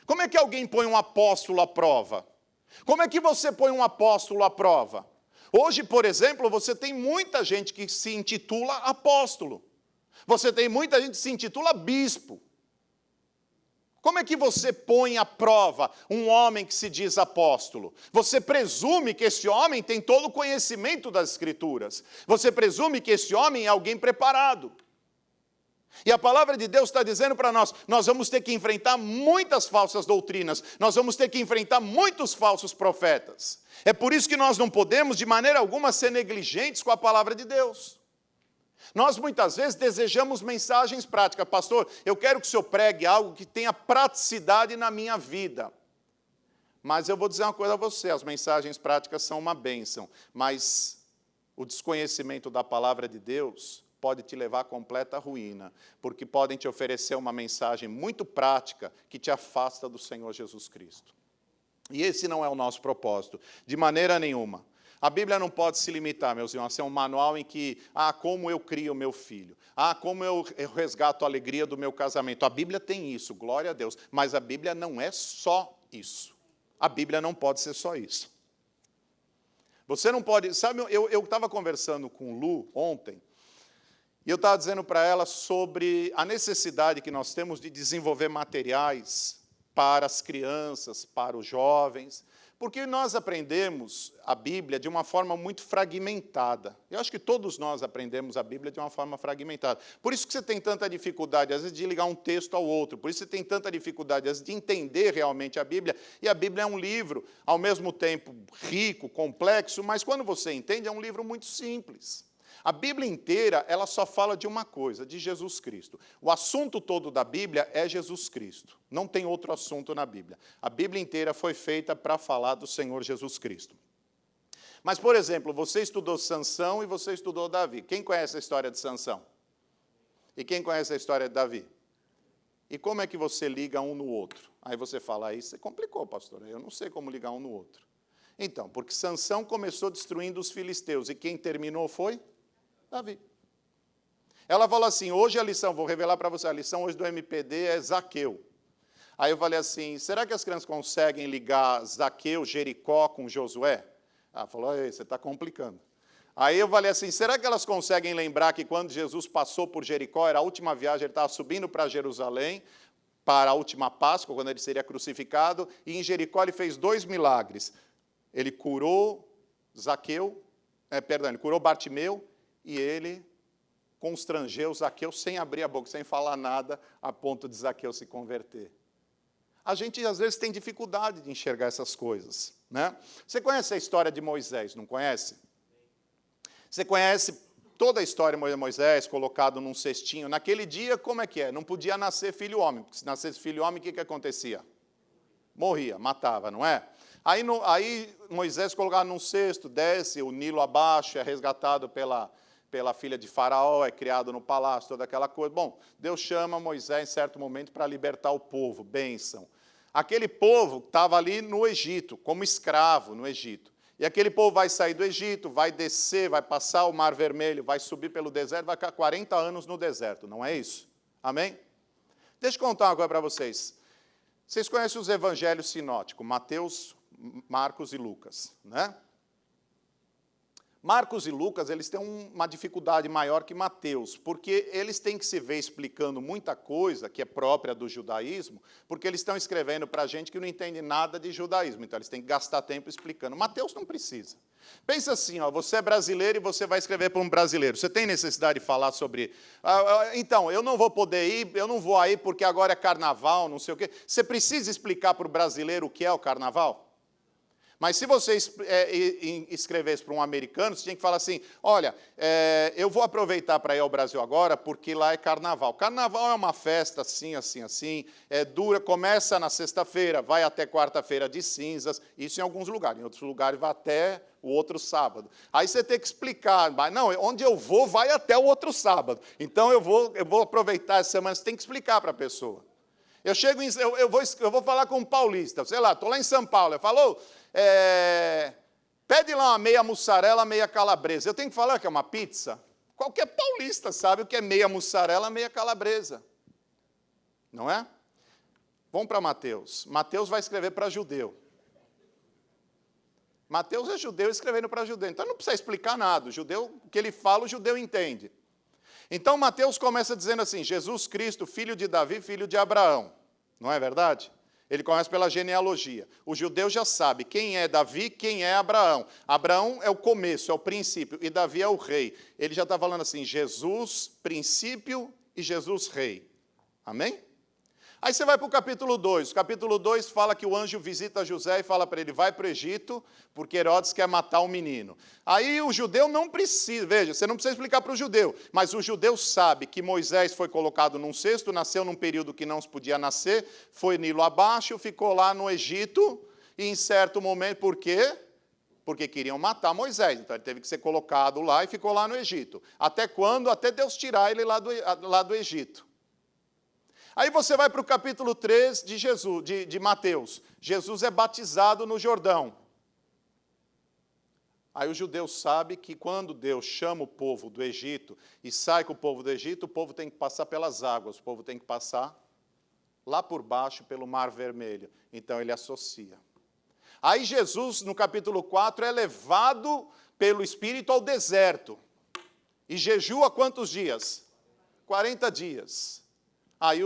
Como é que alguém põe um apóstolo à prova? Como é que você põe um apóstolo à prova? Hoje, por exemplo, você tem muita gente que se intitula apóstolo. Você tem muita gente que se intitula bispo. Como é que você põe à prova um homem que se diz apóstolo? Você presume que esse homem tem todo o conhecimento das Escrituras. Você presume que esse homem é alguém preparado. E a palavra de Deus está dizendo para nós, nós vamos ter que enfrentar muitas falsas doutrinas, nós vamos ter que enfrentar muitos falsos profetas. É por isso que nós não podemos, de maneira alguma, ser negligentes com a palavra de Deus. Nós, muitas vezes, desejamos mensagens práticas. Pastor, eu quero que o senhor pregue algo que tenha praticidade na minha vida. Mas eu vou dizer uma coisa a você, as mensagens práticas são uma bênção, mas o desconhecimento da palavra de Deus pode te levar à completa ruína, porque podem te oferecer uma mensagem muito prática que te afasta do Senhor Jesus Cristo. E esse não é o nosso propósito, de maneira nenhuma. A Bíblia não pode se limitar, meus irmãos, a ser um manual em que, como eu crio o meu filho, como eu resgato a alegria do meu casamento. A Bíblia tem isso, glória a Deus, mas a Bíblia não é só isso. A Bíblia não pode ser só isso. Você não pode, sabe, eu estava conversando com Lu ontem, e eu estava dizendo para ela sobre a necessidade que nós temos de desenvolver materiais para as crianças, para os jovens, porque nós aprendemos a Bíblia de uma forma muito fragmentada. Eu acho que todos nós aprendemos a Bíblia de uma forma fragmentada. Por isso que você tem tanta dificuldade, às vezes, de ligar um texto ao outro. Por isso que você tem tanta dificuldade, às vezes, de entender realmente a Bíblia. E a Bíblia é um livro, ao mesmo tempo, rico, complexo, mas quando você entende, é um livro muito simples. A Bíblia inteira, ela só fala de uma coisa, de Jesus Cristo. O assunto todo da Bíblia é Jesus Cristo. Não tem outro assunto na Bíblia. A Bíblia inteira foi feita para falar do Senhor Jesus Cristo. Mas, por exemplo, você estudou Sansão e você estudou Davi. Quem conhece a história de Sansão? E quem conhece a história de Davi? E como é que você liga um no outro? Aí você fala, aí você complicou, pastor, eu não sei como ligar um no outro. Então, porque Sansão começou destruindo os filisteus, e quem terminou foi Davi. Ela falou assim, hoje a lição, vou revelar para você, a lição hoje do MPD é Zaqueu. Aí eu falei assim, será que as crianças conseguem ligar Zaqueu, Jericó com Josué? Ela falou, você está complicando. Aí eu falei assim, será que elas conseguem lembrar que quando Jesus passou por Jericó, era a última viagem, ele estava subindo para Jerusalém, para a última Páscoa, quando ele seria crucificado, e em Jericó ele fez 2 milagres. Ele curou ele curou Bartimeu, e ele constrangeu Zaqueu sem abrir a boca, sem falar nada, a ponto de Zaqueu se converter. A gente, às vezes, tem dificuldade de enxergar essas coisas, né? Você conhece a história de Moisés, não conhece? Você conhece toda a história de Moisés, colocado num cestinho. Naquele dia, como é que é? Não podia nascer filho homem, porque se nascesse filho homem, o que acontecia? Morria, matava, não é? Aí Moisés colocado num cesto, desce, o Nilo abaixo, é resgatado pela filha de Faraó, é criado no palácio, toda aquela coisa. Bom, Deus chama Moisés em certo momento para libertar o povo, bênção. Aquele povo estava ali no Egito, como escravo no Egito. E aquele povo vai sair do Egito, vai descer, vai passar o Mar Vermelho, vai subir pelo deserto, vai ficar 40 anos no deserto, não é isso? Amém? Deixa eu contar uma coisa para vocês. Vocês conhecem os evangelhos sinóticos, Mateus, Marcos e Lucas, né? Marcos e Lucas, eles têm uma dificuldade maior que Mateus, porque eles têm que se ver explicando muita coisa que é própria do judaísmo, porque eles estão escrevendo para gente que não entende nada de judaísmo, então eles têm que gastar tempo explicando. Mateus não precisa. Pensa assim, você é brasileiro e você vai escrever para um brasileiro. Você tem necessidade de falar sobre... então, eu não vou poder ir, eu não vou aí porque agora é carnaval, não sei o quê. Você precisa explicar para o brasileiro o que é o carnaval? Mas se você escrevesse para um americano, você tinha que falar assim, olha, eu vou aproveitar para ir ao Brasil agora, porque lá é carnaval. Carnaval é uma festa assim, assim, assim, dura, começa na sexta-feira, vai até quarta-feira de cinzas, isso em alguns lugares, em outros lugares vai até o outro sábado. Aí você tem que explicar, mas não, onde eu vou vai até o outro sábado. Então eu vou aproveitar essa semana, você tem que explicar para a pessoa. Eu vou falar com um paulista, sei lá, estou lá em São Paulo, eu falo... pede lá uma meia mussarela, meia calabresa. Eu tenho que falar que é uma pizza? Qualquer paulista sabe o que é meia mussarela, meia calabresa. Não é? Vamos para Mateus. Mateus vai escrever para judeu. Mateus é judeu escrevendo para judeu. Então não precisa explicar nada. O que ele fala, o judeu entende. Então Mateus começa dizendo assim, Jesus Cristo, filho de Davi, filho de Abraão. Não é verdade? Ele começa pela genealogia. O judeu já sabe quem é Davi, quem é Abraão. Abraão é o começo, é o princípio, e Davi é o rei. Ele já está falando assim, Jesus, princípio, e Jesus, rei. Amém? Aí você vai para o capítulo 2. O capítulo 2 fala que o anjo visita José e fala para ele, vai para o Egito, porque Herodes quer matar o menino. Aí o judeu não precisa, veja, você não precisa explicar para o judeu, mas o judeu sabe que Moisés foi colocado num cesto, nasceu num período que não se podia nascer, foi Nilo abaixo, ficou lá no Egito, e em certo momento, por quê? Porque queriam matar Moisés, então ele teve que ser colocado lá e ficou lá no Egito. Até quando? Até Deus tirar ele lá do Egito. Aí você vai para o capítulo 3 de Mateus. Jesus é batizado no Jordão. Aí o judeu sabe que quando Deus chama o povo do Egito e sai com o povo do Egito, o povo tem que passar pelas águas, o povo tem que passar lá por baixo pelo Mar Vermelho. Então ele associa. Aí Jesus, no capítulo 4, é levado pelo Espírito ao deserto. E jejua quantos dias? 40 dias. Aí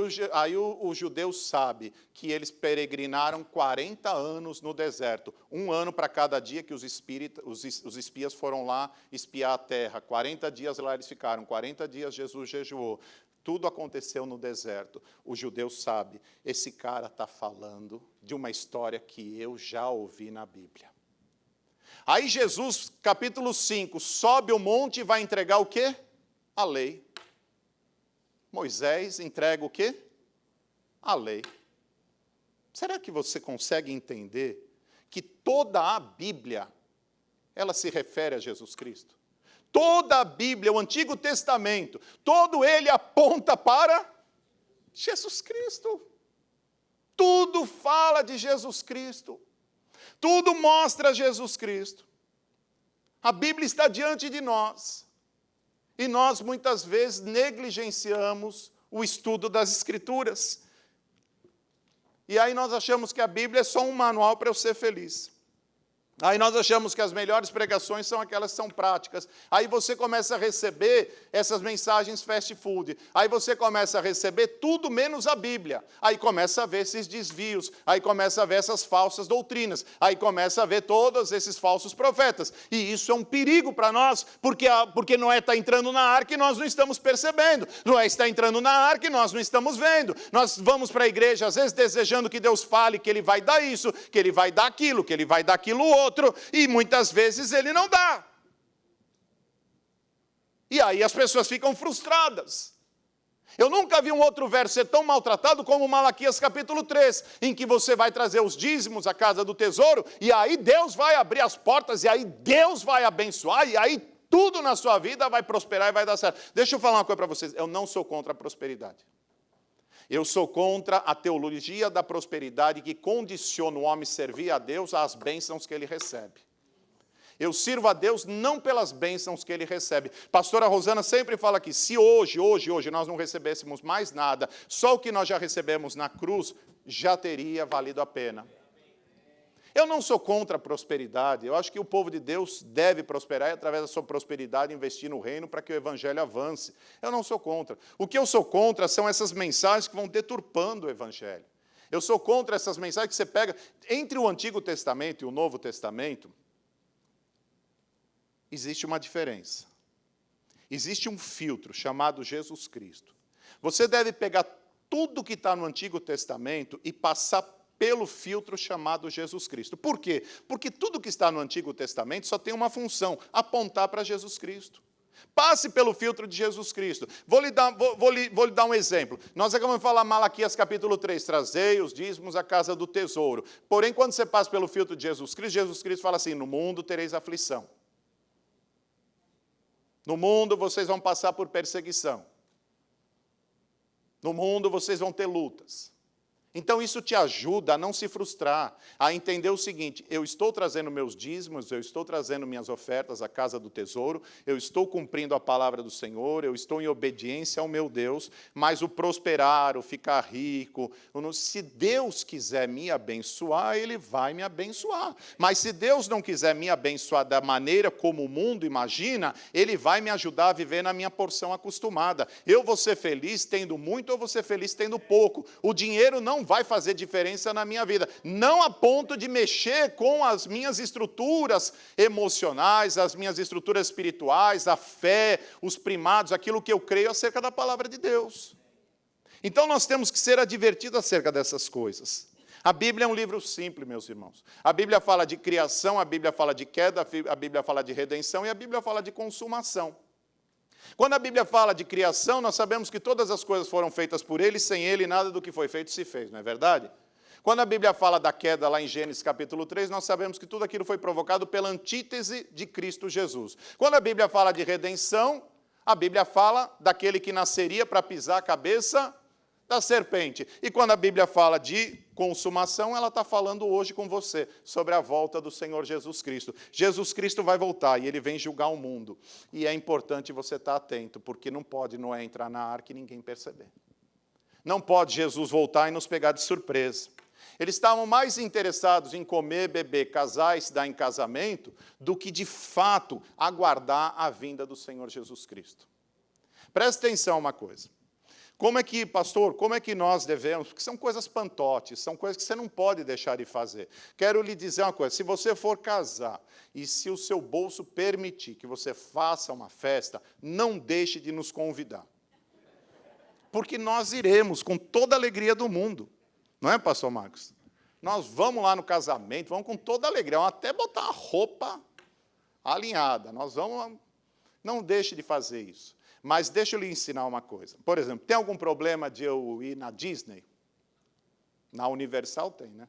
o judeu sabe que eles peregrinaram 40 anos no deserto. 1 ano para cada dia que os espias foram lá espiar a terra. 40 dias lá eles ficaram. 40 dias Jesus jejuou. Tudo aconteceu no deserto. O judeu sabe, esse cara está falando de uma história que eu já ouvi na Bíblia. Aí Jesus, capítulo 5, sobe o monte e vai entregar o quê? A lei. Moisés entrega o quê? A lei. Será que você consegue entender que toda a Bíblia, ela se refere a Jesus Cristo? Toda a Bíblia, o Antigo Testamento, todo ele aponta para Jesus Cristo. Tudo fala de Jesus Cristo. Tudo mostra Jesus Cristo. A Bíblia está diante de nós. E nós, muitas vezes, negligenciamos o estudo das Escrituras. E aí nós achamos que a Bíblia é só um manual para eu ser feliz. Aí nós achamos que as melhores pregações são aquelas que são práticas. Aí você começa a receber essas mensagens fast food. Aí você começa a receber tudo menos a Bíblia. Aí começa a ver esses desvios. Aí começa a ver essas falsas doutrinas. Aí começa a ver todos esses falsos profetas. E isso é um perigo para nós, porque Noé está entrando na arca e nós não estamos percebendo. Noé está entrando na arca e nós não estamos vendo. Nós vamos para a igreja, às vezes, desejando que Deus fale que Ele vai dar isso, que Ele vai dar aquilo, que Ele vai dar aquilo outro. E muitas vezes ele não dá. E aí as pessoas ficam frustradas. Eu nunca vi um outro verso ser tão maltratado como Malaquias capítulo 3, em que você vai trazer os dízimos à casa do tesouro, e aí Deus vai abrir as portas, e aí Deus vai abençoar, e aí tudo na sua vida vai prosperar e vai dar certo. Deixa eu falar uma coisa para vocês, eu não sou contra a prosperidade. Eu sou contra a teologia da prosperidade que condiciona o homem servir a Deus às bênçãos que ele recebe. Eu sirvo a Deus não pelas bênçãos que ele recebe. Pastora Rosana sempre fala que se hoje nós não recebêssemos mais nada, só o que nós já recebemos na cruz já teria valido a pena. Eu não sou contra a prosperidade, eu acho que o povo de Deus deve prosperar e, através da sua prosperidade, investir no reino para que o evangelho avance. Eu não sou contra. O que eu sou contra são essas mensagens que vão deturpando o evangelho. Eu sou contra essas mensagens que você pega entre o Antigo Testamento e o Novo Testamento. Existe uma diferença. Existe um filtro chamado Jesus Cristo. Você deve pegar tudo que está no Antigo Testamento e passar pelo filtro chamado Jesus Cristo. Por quê? Porque tudo que está no Antigo Testamento só tem uma função, apontar para Jesus Cristo. Passe pelo filtro de Jesus Cristo. Vou lhe dar um exemplo. Nós acabamos de falar Malaquias capítulo 3, trazei os dízimos à casa do tesouro. Porém, quando você passa pelo filtro de Jesus Cristo fala assim, no mundo tereis aflição. No mundo vocês vão passar por perseguição. No mundo vocês vão ter lutas. Então isso te ajuda a não se frustrar, a entender o seguinte, eu estou trazendo meus dízimos, eu estou trazendo minhas ofertas à casa do tesouro, eu estou cumprindo a palavra do Senhor, eu estou em obediência ao meu Deus, mas o prosperar, o ficar rico, se Deus quiser me abençoar, Ele vai me abençoar. Mas se Deus não quiser me abençoar da maneira como o mundo imagina, Ele vai me ajudar a viver na minha porção acostumada. Eu vou ser feliz tendo muito ou vou ser feliz tendo pouco. O dinheiro não não vai fazer diferença na minha vida. Não a ponto de mexer com as minhas estruturas emocionais, as minhas estruturas espirituais, a fé, os primados, aquilo que eu creio acerca da palavra de Deus. Então nós temos que ser advertidos acerca dessas coisas. A Bíblia é um livro simples, meus irmãos. A Bíblia fala de criação, a Bíblia fala de queda, a Bíblia fala de redenção e a Bíblia fala de consumação. Quando a Bíblia fala de criação, nós sabemos que todas as coisas foram feitas por Ele, sem Ele nada do que foi feito se fez, não é verdade? Quando a Bíblia fala da queda lá em Gênesis capítulo 3, nós sabemos que tudo aquilo foi provocado pela antítese de Cristo Jesus. Quando a Bíblia fala de redenção, a Bíblia fala daquele que nasceria para pisar a cabeça da serpente. E quando a Bíblia fala de consumação, ela está falando hoje com você sobre a volta do Senhor Jesus Cristo. Jesus Cristo vai voltar e Ele vem julgar o mundo. E é importante você estar atento, porque não pode Noé entrar na arca e ninguém perceber. Não pode Jesus voltar e nos pegar de surpresa. Eles estavam mais interessados em comer, beber, casar e se dar em casamento, do que, de fato, aguardar a vinda do Senhor Jesus Cristo. Presta atenção uma coisa. Como é que, pastor, como é que nós devemos? Porque são coisas pantotes, são coisas que você não pode deixar de fazer. Quero lhe dizer uma coisa, se você for casar e se o seu bolso permitir que você faça uma festa, não deixe de nos convidar. Porque nós iremos com toda a alegria do mundo. Não é, pastor Marcos? Nós vamos lá no casamento, vamos com toda a alegria, vamos até botar a roupa alinhada. Nós vamos, não deixe de fazer isso. Mas deixa eu lhe ensinar uma coisa. Por exemplo, tem algum problema de eu ir na Disney? Na Universal tem, né?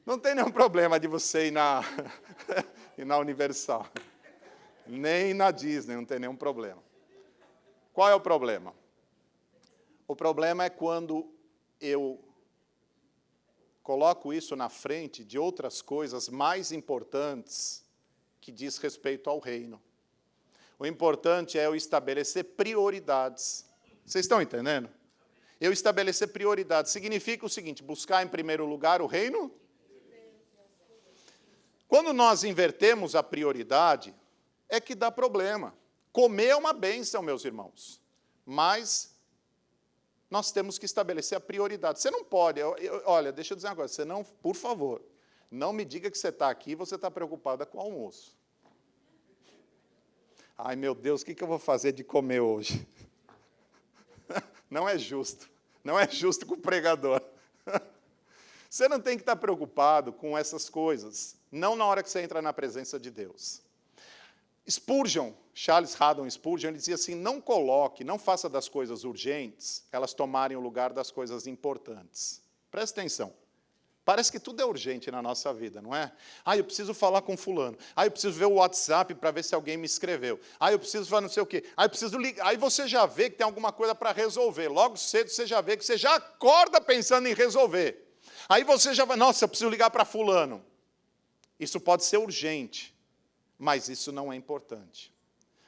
Não tem nenhum problema de você ir na Universal. Nem na Disney, não tem nenhum problema. Qual é o problema? O problema é quando eu coloco isso na frente de outras coisas mais importantes que diz respeito ao reino. O importante é eu estabelecer prioridades. Vocês estão entendendo? Eu estabelecer prioridades significa o seguinte, buscar em primeiro lugar o reino. Quando nós invertemos a prioridade, é que dá problema. Comer é uma bênção, meus irmãos, mas nós temos que estabelecer a prioridade. Você não pode, olha, deixa eu dizer uma coisa, você não, por favor, não me diga que você está aqui e você está preocupada com o almoço. Ai, meu Deus, o que eu vou fazer de comer hoje? Não é justo. Não é justo com o pregador. Você não tem que estar preocupado com essas coisas, não na hora que você entra na presença de Deus. Spurgeon, Charles Haddon Spurgeon, ele dizia assim, não coloque, não faça das coisas urgentes, elas tomarem o lugar das coisas importantes. Presta atenção. Parece que tudo é urgente na nossa vida, não é? Ah, eu preciso falar com fulano. Ah, eu preciso ver o WhatsApp para ver se alguém me escreveu. Ah, eu preciso falar não sei o quê. Ah, eu preciso ligar. Aí você já vê que tem alguma coisa para resolver. Logo cedo você já vê que você já acorda pensando em resolver. Aí você já vai, nossa, eu preciso ligar para fulano. Isso pode ser urgente, mas isso não é importante.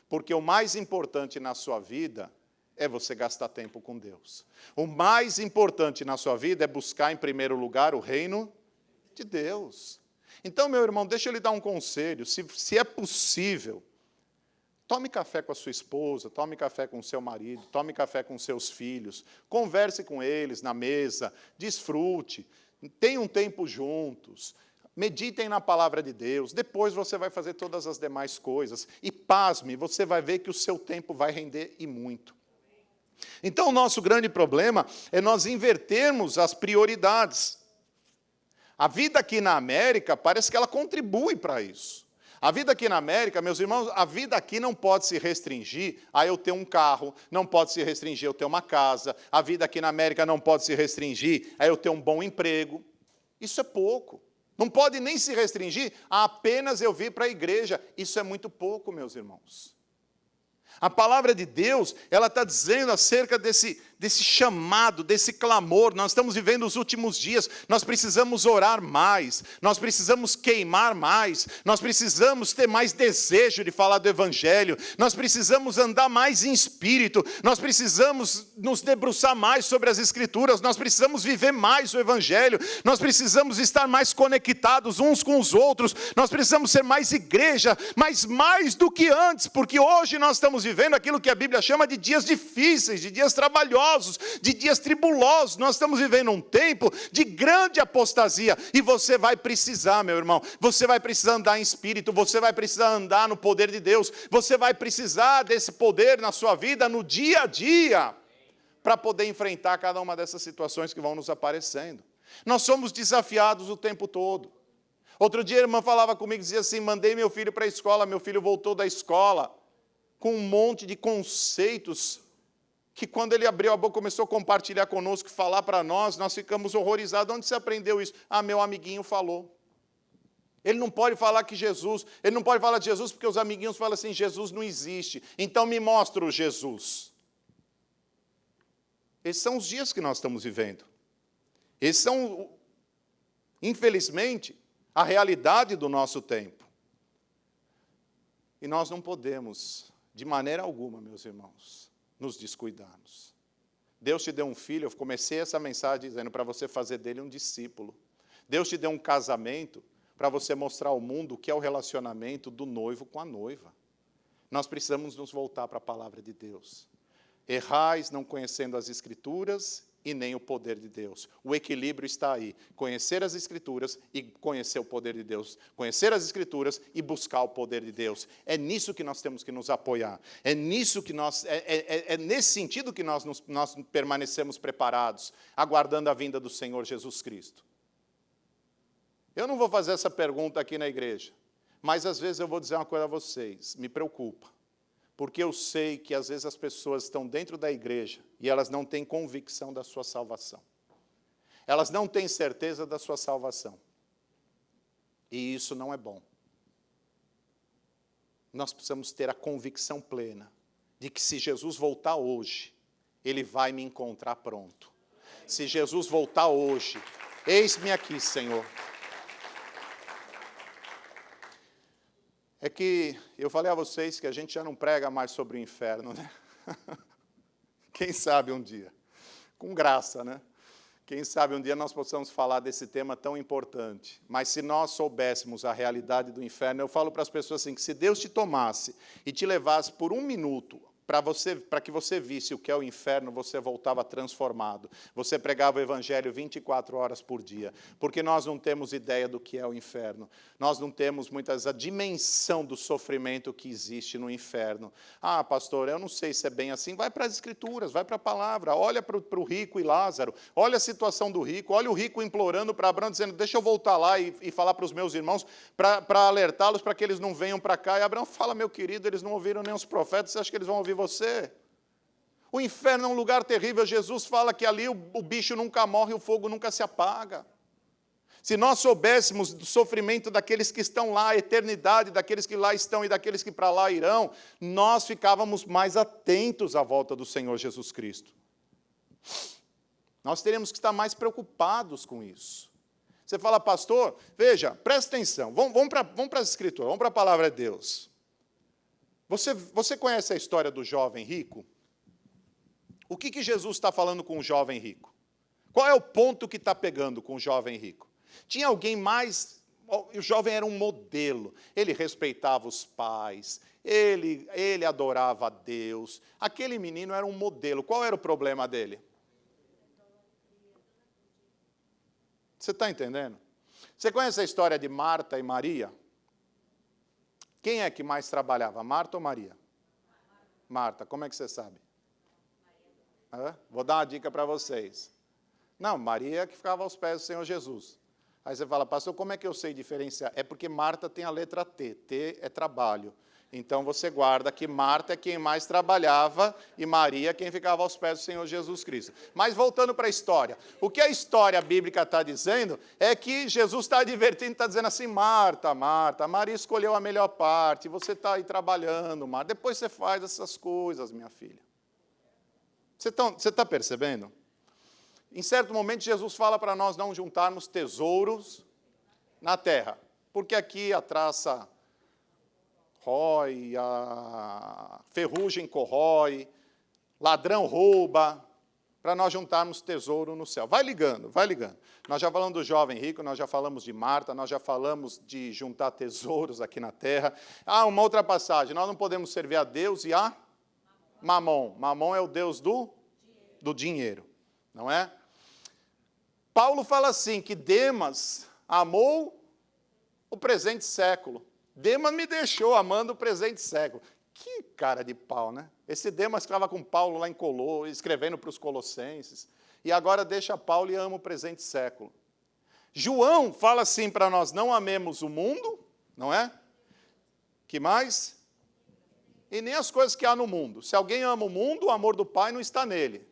Porque o mais importante na sua vida é você gastar tempo com Deus. O mais importante na sua vida é buscar, em primeiro lugar, o reino de Deus. Então, meu irmão, deixa eu lhe dar um conselho. Se é possível, tome café com a sua esposa, tome café com o seu marido, tome café com seus filhos, converse com eles na mesa, desfrute, tenham um tempo juntos, meditem na palavra de Deus, depois você vai fazer todas as demais coisas. E pasme, você vai ver que o seu tempo vai render e muito. Então, o nosso grande problema é nós invertermos as prioridades. A vida aqui na América, parece que ela contribui para isso. A vida aqui na América, meus irmãos, a vida aqui não pode se restringir a eu ter um carro, não pode se restringir a eu ter uma casa, a vida aqui na América não pode se restringir a eu ter um bom emprego. Isso é pouco. Não pode nem se restringir a apenas eu vir para a igreja. Isso é muito pouco, meus irmãos. A palavra de Deus, ela está dizendo acerca desse chamado, desse clamor. Nós estamos vivendo os últimos dias, nós precisamos orar mais, nós precisamos queimar mais, nós precisamos ter mais desejo de falar do Evangelho, nós precisamos andar mais em espírito, nós precisamos nos debruçar mais sobre as Escrituras, nós precisamos viver mais o Evangelho, nós precisamos estar mais conectados uns com os outros, nós precisamos ser mais igreja, mas mais do que antes, porque hoje nós estamos vivendo aquilo que a Bíblia chama de dias difíceis, de dias trabalhosos, de dias tribulosos. Nós estamos vivendo um tempo de grande apostasia, e você vai precisar, meu irmão, você vai precisar andar em espírito, você vai precisar andar no poder de Deus, você vai precisar desse poder na sua vida, no dia a dia, para poder enfrentar cada uma dessas situações que vão nos aparecendo. Nós somos desafiados o tempo todo. Outro dia a irmã falava comigo, dizia assim, mandei meu filho para a escola, meu filho voltou da escola com um monte de conceitos que quando ele abriu a boca, começou a compartilhar conosco, falar para nós ficamos horrorizados. Onde você aprendeu isso? Ah, meu amiguinho falou. Ele não pode falar que Jesus, ele não pode falar de Jesus porque os amiguinhos falam assim, Jesus não existe. Então me mostra o Jesus. Esses são os dias que nós estamos vivendo. Esses são, infelizmente, a realidade do nosso tempo. E nós não podemos, de maneira alguma, meus irmãos, nos descuidarmos. Deus te deu um filho, eu comecei essa mensagem dizendo para você fazer dele um discípulo. Deus te deu um casamento para você mostrar ao mundo o que é o relacionamento do noivo com a noiva. Nós precisamos nos voltar para a palavra de Deus. Errais não conhecendo as Escrituras e nem o poder de Deus. O equilíbrio está aí. Conhecer as Escrituras e conhecer o poder de Deus. Conhecer as Escrituras e buscar o poder de Deus. É nisso que nós temos que nos apoiar. É nisso que nesse sentido que nós permanecemos preparados, aguardando a vinda do Senhor Jesus Cristo. Eu não vou fazer essa pergunta aqui na igreja, mas às vezes eu vou dizer uma coisa a vocês, me preocupa. Porque eu sei que às vezes as pessoas estão dentro da igreja e elas não têm convicção da sua salvação. Elas não têm certeza da sua salvação. E isso não é bom. Nós precisamos ter a convicção plena de que se Jesus voltar hoje, Ele vai me encontrar pronto. Se Jesus voltar hoje, eis-me aqui, Senhor. É que eu falei a vocês que a gente já não prega mais sobre o inferno, né? Quem sabe um dia, com graça, né? Quem sabe um dia nós possamos falar desse tema tão importante. Mas se nós soubéssemos a realidade do inferno, eu falo para as pessoas assim, que se Deus te tomasse e te levasse por um minuto para que você visse o que é o inferno, você voltava transformado. Você pregava o Evangelho 24 horas por dia. Porque nós não temos ideia do que é o inferno. Nós não temos muitas vezes a dimensão do sofrimento que existe no inferno. Ah, pastor, eu não sei se é bem assim. Vai para as Escrituras, vai para a palavra. Olha para o rico e Lázaro. Olha a situação do rico. Olha o rico implorando para Abraão, dizendo, deixa eu voltar lá e falar para os meus irmãos, para alertá-los, para que eles não venham para cá. E Abraão fala, meu querido, eles não ouviram nem os profetas, você acha que eles vão ouvir você? O inferno é um lugar terrível. Jesus fala que ali o bicho nunca morre, o fogo nunca se apaga. Se nós soubéssemos do sofrimento daqueles que estão lá, a eternidade daqueles que lá estão e daqueles que para lá irão, nós ficávamos mais atentos à volta do Senhor Jesus Cristo. Nós teríamos que estar mais preocupados com isso. Você fala, pastor, veja, presta atenção, vamos para as Escrituras, vamos para a palavra de Deus. Você conhece a história do jovem rico? O que Jesus está falando com o jovem rico? Qual é o ponto que está pegando com o jovem rico? Tinha alguém mais... O jovem era um modelo. Ele respeitava os pais, ele adorava a Deus. Aquele menino era um modelo. Qual era o problema dele? Você está entendendo? Você conhece a história de Marta e Maria? Quem é que mais trabalhava, Marta ou Maria? Marta, como é que você sabe? Vou dar uma dica para vocês. Não, Maria que ficava aos pés do Senhor Jesus. Aí você fala, pastor, como é que eu sei diferenciar? É porque Marta tem a letra T. T é trabalho. Então você guarda que Marta é quem mais trabalhava e Maria quem ficava aos pés do Senhor Jesus Cristo. Mas voltando para a história. O que a história bíblica está dizendo é que Jesus está advertindo, está dizendo assim, Marta, Marta, Maria escolheu a melhor parte, você está aí trabalhando, Marta, depois você faz essas coisas, minha filha. Você está percebendo? Em certo momento, Jesus fala para nós não juntarmos tesouros na terra, porque aqui a traça rói, a ferrugem corrói, ladrão rouba, para nós juntarmos tesouro no céu. Vai ligando, vai ligando. Nós já falamos do jovem rico, nós já falamos de Marta, nós já falamos de juntar tesouros aqui na terra. Uma outra passagem, nós não podemos servir a Deus e a Mamon. Mamon é o Deus do dinheiro, não é? Paulo fala assim, que Demas amou o presente século. Demas me deixou amando o presente século. Que cara de pau, né? Esse Demas estava com Paulo lá em Colô, escrevendo para os colossenses, e agora deixa Paulo e ama o presente século. João fala assim para nós, não amemos o mundo, não é? Que mais? E nem as coisas que há no mundo. Se alguém ama o mundo, o amor do Pai não está nele,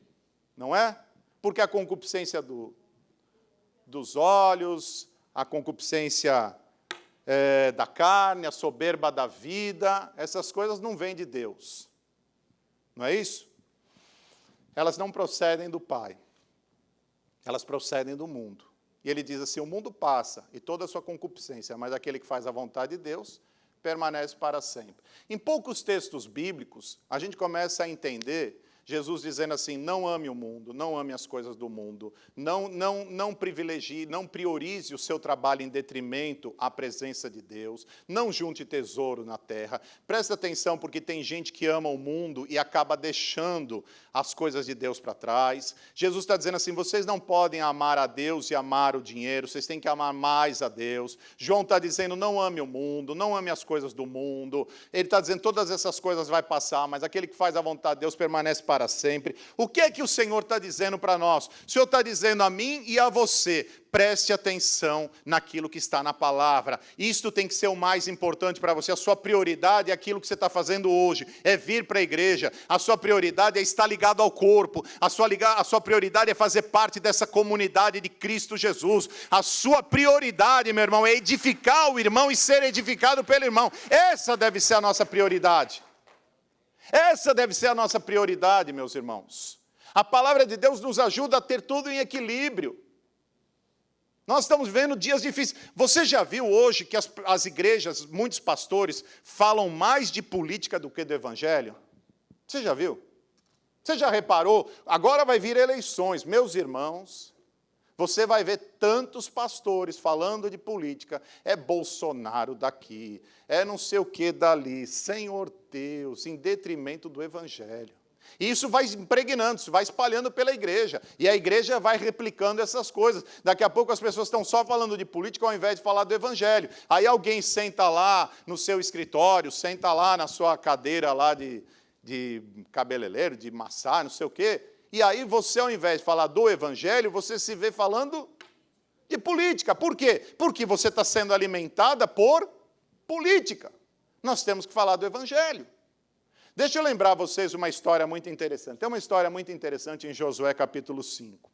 não é? Porque a concupiscência dos olhos, a concupiscência da carne, a soberba da vida, essas coisas não vêm de Deus. Não é isso? Elas não procedem do Pai. Elas procedem do mundo. E ele diz assim, o mundo passa, e toda a sua concupiscência, mas aquele que faz a vontade de Deus permanece para sempre. Em poucos textos bíblicos, a gente começa a entender Jesus dizendo assim, não ame o mundo, não ame as coisas do mundo, não privilegie, não priorize o seu trabalho em detrimento à presença de Deus, não junte tesouro na terra. Presta atenção, porque tem gente que ama o mundo e acaba deixando as coisas de Deus para trás. Jesus está dizendo assim, vocês não podem amar a Deus e amar o dinheiro, vocês têm que amar mais a Deus. João está dizendo, não ame o mundo, não ame as coisas do mundo. Ele está dizendo, todas essas coisas vai passar, mas aquele que faz a vontade de Deus permanece para sempre. O que é que o Senhor está dizendo para nós? O Senhor está dizendo a mim e a você, preste atenção naquilo que está na palavra. Isto tem que ser o mais importante para você. A sua prioridade é aquilo que você está fazendo hoje, é vir para a igreja. A sua prioridade é estar ligado ao corpo. A sua prioridade é fazer parte dessa comunidade de Cristo Jesus. A sua prioridade, meu irmão, é edificar o irmão e ser edificado pelo irmão. Essa deve ser a nossa prioridade. Essa deve ser a nossa prioridade, meus irmãos. A palavra de Deus nos ajuda a ter tudo em equilíbrio. Nós estamos vivendo dias difíceis. Você já viu hoje que as igrejas, muitos pastores, falam mais de política do que do evangelho? Você já viu? Você já reparou? Agora vai vir eleições. Meus irmãos, você vai ver tantos pastores falando de política. É Bolsonaro daqui, é não sei o que dali. Senhor Deus, em detrimento do evangelho. E isso vai impregnando, isso vai espalhando pela igreja. E a igreja vai replicando essas coisas. Daqui a pouco as pessoas estão só falando de política ao invés de falar do evangelho. Aí alguém senta lá no seu escritório, senta lá na sua cadeira lá de cabeleireiro, de massagem, não sei o quê. E aí você, ao invés de falar do evangelho, você se vê falando de política. Por quê? Porque você está sendo alimentada por política. Nós temos que falar do evangelho. Deixa eu lembrar a vocês uma história muito interessante. Tem uma história muito interessante em Josué capítulo 5.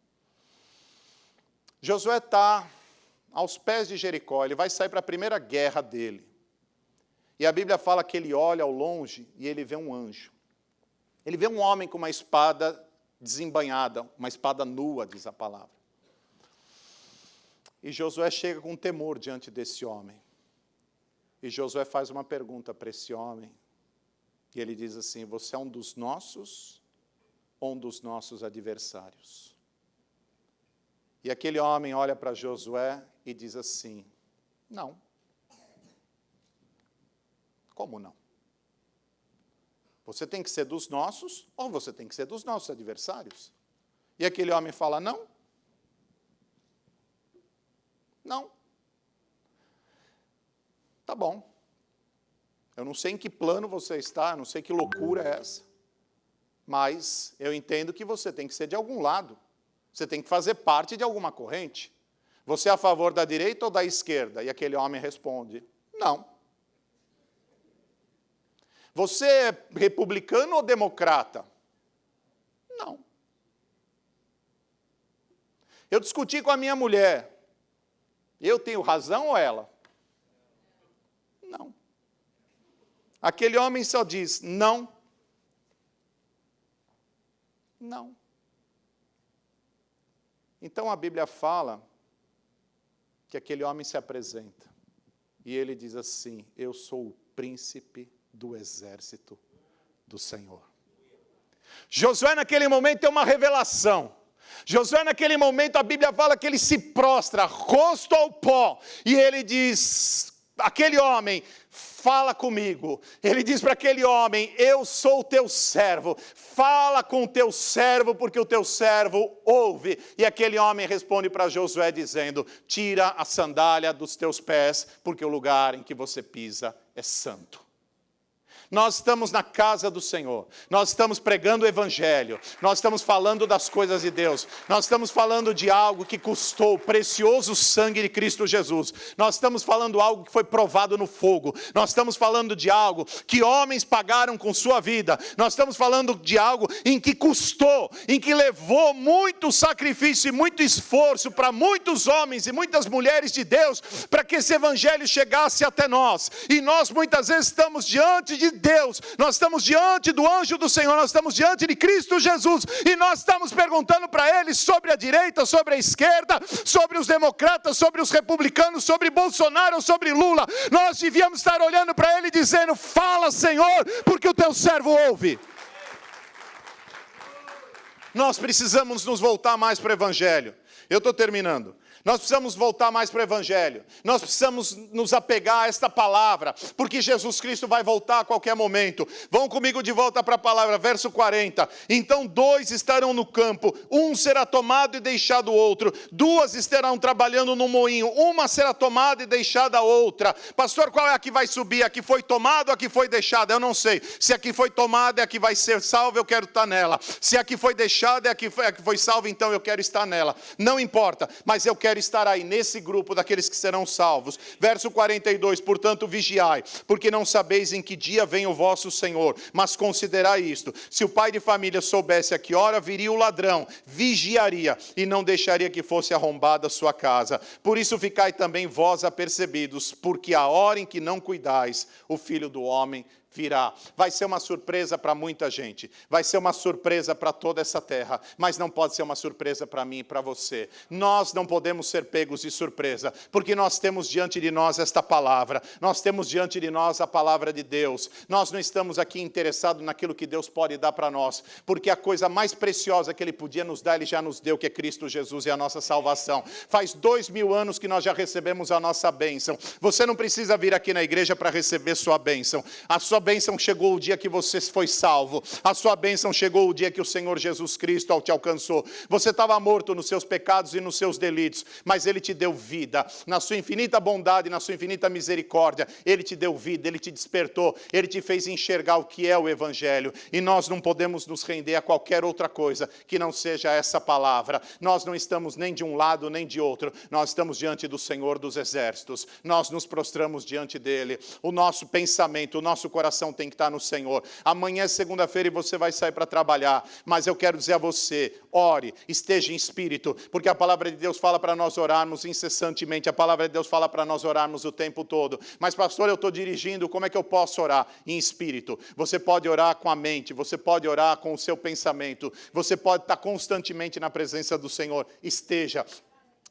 Josué está aos pés de Jericó, ele vai sair para a primeira guerra dele. E a Bíblia fala que ele olha ao longe e ele vê um anjo. Ele vê um homem com uma espada desembainhada, uma espada nua, diz a palavra. E Josué chega com temor diante desse homem. E Josué faz uma pergunta para esse homem. E ele diz assim, você é um dos nossos ou um dos nossos adversários? E aquele homem olha para Josué e diz assim, não. Como não? Você tem que ser dos nossos ou você tem que ser dos nossos adversários? E aquele homem fala, não. Não. Tá bom. Eu não sei em que plano você está, eu não sei que loucura é essa. Mas eu entendo que você tem que ser de algum lado. Você tem que fazer parte de alguma corrente. Você é a favor da direita ou da esquerda? E aquele homem responde, não. Você é republicano ou democrata? Não. Eu discuti com a minha mulher. Eu tenho razão ou ela? Não. Aquele homem só diz, não. Não. Então a Bíblia fala que aquele homem se apresenta e ele diz assim: eu sou o príncipe do exército do Senhor. Josué naquele momento tem uma revelação. Josué naquele momento a Bíblia fala que ele se prostra, rosto ao pó, e ele diz, aquele homem, fala comigo. Ele diz para aquele homem, eu sou o teu servo, fala com o teu servo, porque o teu servo ouve. E aquele homem responde para Josué dizendo, tira a sandália dos teus pés, porque o lugar em que você pisa é santo. Nós estamos na casa do Senhor, nós estamos pregando o Evangelho, nós estamos falando das coisas de Deus, nós estamos falando de algo que custou o precioso sangue de Cristo Jesus, nós estamos falando algo que foi provado no fogo, nós estamos falando de algo que homens pagaram com sua vida, nós estamos falando de algo em que custou, em que levou muito sacrifício e muito esforço para muitos homens e muitas mulheres de Deus, para que esse Evangelho chegasse até nós, e nós muitas vezes estamos diante de Deus, nós estamos diante do anjo do Senhor, nós estamos diante de Cristo Jesus, e nós estamos perguntando para Ele sobre a direita, sobre a esquerda, sobre os democratas, sobre os republicanos, sobre Bolsonaro, sobre Lula. Nós devíamos estar olhando para Ele dizendo, fala Senhor, porque o teu servo ouve. Nós precisamos nos voltar mais para o Evangelho. Eu estou terminando. Nós precisamos voltar mais para o Evangelho. Nós precisamos nos apegar a esta palavra, porque Jesus Cristo vai voltar a qualquer momento. Vão comigo de volta para a palavra, verso 40. Então 2 estarão no campo, um será tomado e deixado o outro. 2 estarão trabalhando no moinho, uma será tomada e deixada a outra. Pastor, qual é a que vai subir? A que foi tomada ou a que foi deixada? Eu não sei. Se a que foi tomada é a que vai ser salva, eu quero estar nela. Se a que foi deixada é a que foi salva, então eu quero estar nela. Não importa, mas eu quero estar aí nesse grupo daqueles que serão salvos. Verso 42, portanto vigiai, porque não sabeis em que dia vem o vosso Senhor, mas considerai isto, se o pai de família soubesse a que hora viria o ladrão, vigiaria e não deixaria que fosse arrombada a sua casa. Por isso ficai também vós apercebidos, porque a hora em que não cuidais, o Filho do Homem virá. Vai ser uma surpresa para muita gente, vai ser uma surpresa para toda essa terra, mas não pode ser uma surpresa para mim e para você. Nós não podemos ser pegos de surpresa, porque nós temos diante de nós esta palavra, nós temos diante de nós a palavra de Deus. Nós não estamos aqui interessados naquilo que Deus pode dar para nós, porque a coisa mais preciosa que Ele podia nos dar, Ele já nos deu, que é Cristo Jesus e a nossa salvação. Faz 2000 anos que nós já recebemos a nossa bênção. Você não precisa vir aqui na igreja para receber sua bênção. A sua bênção chegou o dia que você foi salvo. A sua bênção chegou o dia que o Senhor Jesus Cristo te alcançou. Você estava morto nos seus pecados e nos seus delitos, mas Ele te deu vida. Na sua infinita bondade, na sua infinita misericórdia, Ele te deu vida, Ele te despertou, Ele te fez enxergar o que é o Evangelho. E nós não podemos nos render a qualquer outra coisa que não seja essa palavra. Nós não estamos nem de um lado nem de outro. Nós estamos diante do Senhor dos Exércitos. Nós nos prostramos diante dEle. O nosso pensamento, o nosso coração tem que estar no Senhor. Amanhã é segunda-feira e você vai sair para trabalhar, mas eu quero dizer a você, ore, esteja em espírito, porque a palavra de Deus fala para nós orarmos incessantemente, a palavra de Deus fala para nós orarmos o tempo todo. Mas pastor, eu estou dirigindo, como é que eu posso orar? Em espírito. Você pode orar com a mente, você pode orar com o seu pensamento, você pode estar constantemente na presença do Senhor. Esteja.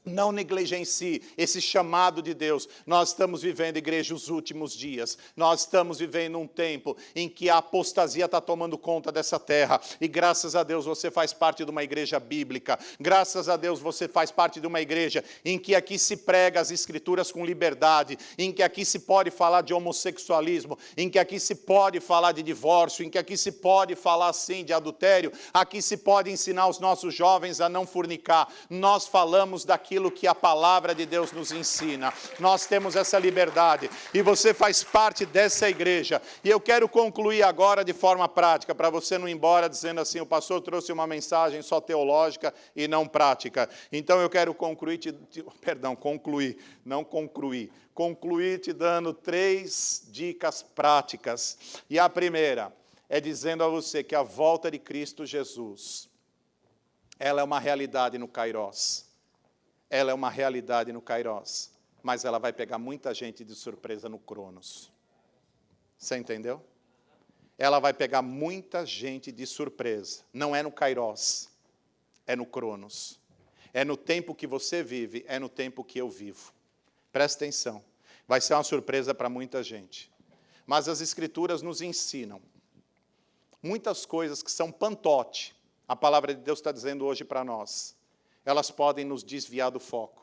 Não negligencie esse chamado de Deus. Nós estamos vivendo, igreja, os últimos dias. Nós estamos vivendo um tempo em que a apostasia está tomando conta dessa terra. E graças a Deus você faz parte de uma igreja bíblica. Graças a Deus você faz parte de uma igreja em que aqui se prega as escrituras com liberdade, em que aqui se pode falar de homossexualismo, em que aqui se pode falar de divórcio, em que aqui se pode falar sim de adultério, aqui se pode ensinar os nossos jovens a não fornicar. Nós falamos daquilo que a palavra de Deus nos ensina. Nós temos essa liberdade e você faz parte dessa igreja. E eu quero concluir agora de forma prática, para você não ir embora dizendo assim, o pastor trouxe uma mensagem só teológica e não prática. Então eu quero concluir te dando 3 dicas práticas. E a primeira é dizendo a você que a volta de Cristo Jesus, ela é uma realidade no Kairos. Ela é uma realidade no Kairos, mas ela vai pegar muita gente de surpresa no Cronos. Você entendeu? ela vai pegar muita gente de surpresa. Não é no Kairos, é no Cronos. É no tempo que você vive, é no tempo que eu vivo. Presta atenção. Vai ser uma surpresa para muita gente. Mas as Escrituras nos ensinam muitas coisas que são pantote. A palavra de Deus está dizendo hoje para nós. Elas podem nos desviar do foco.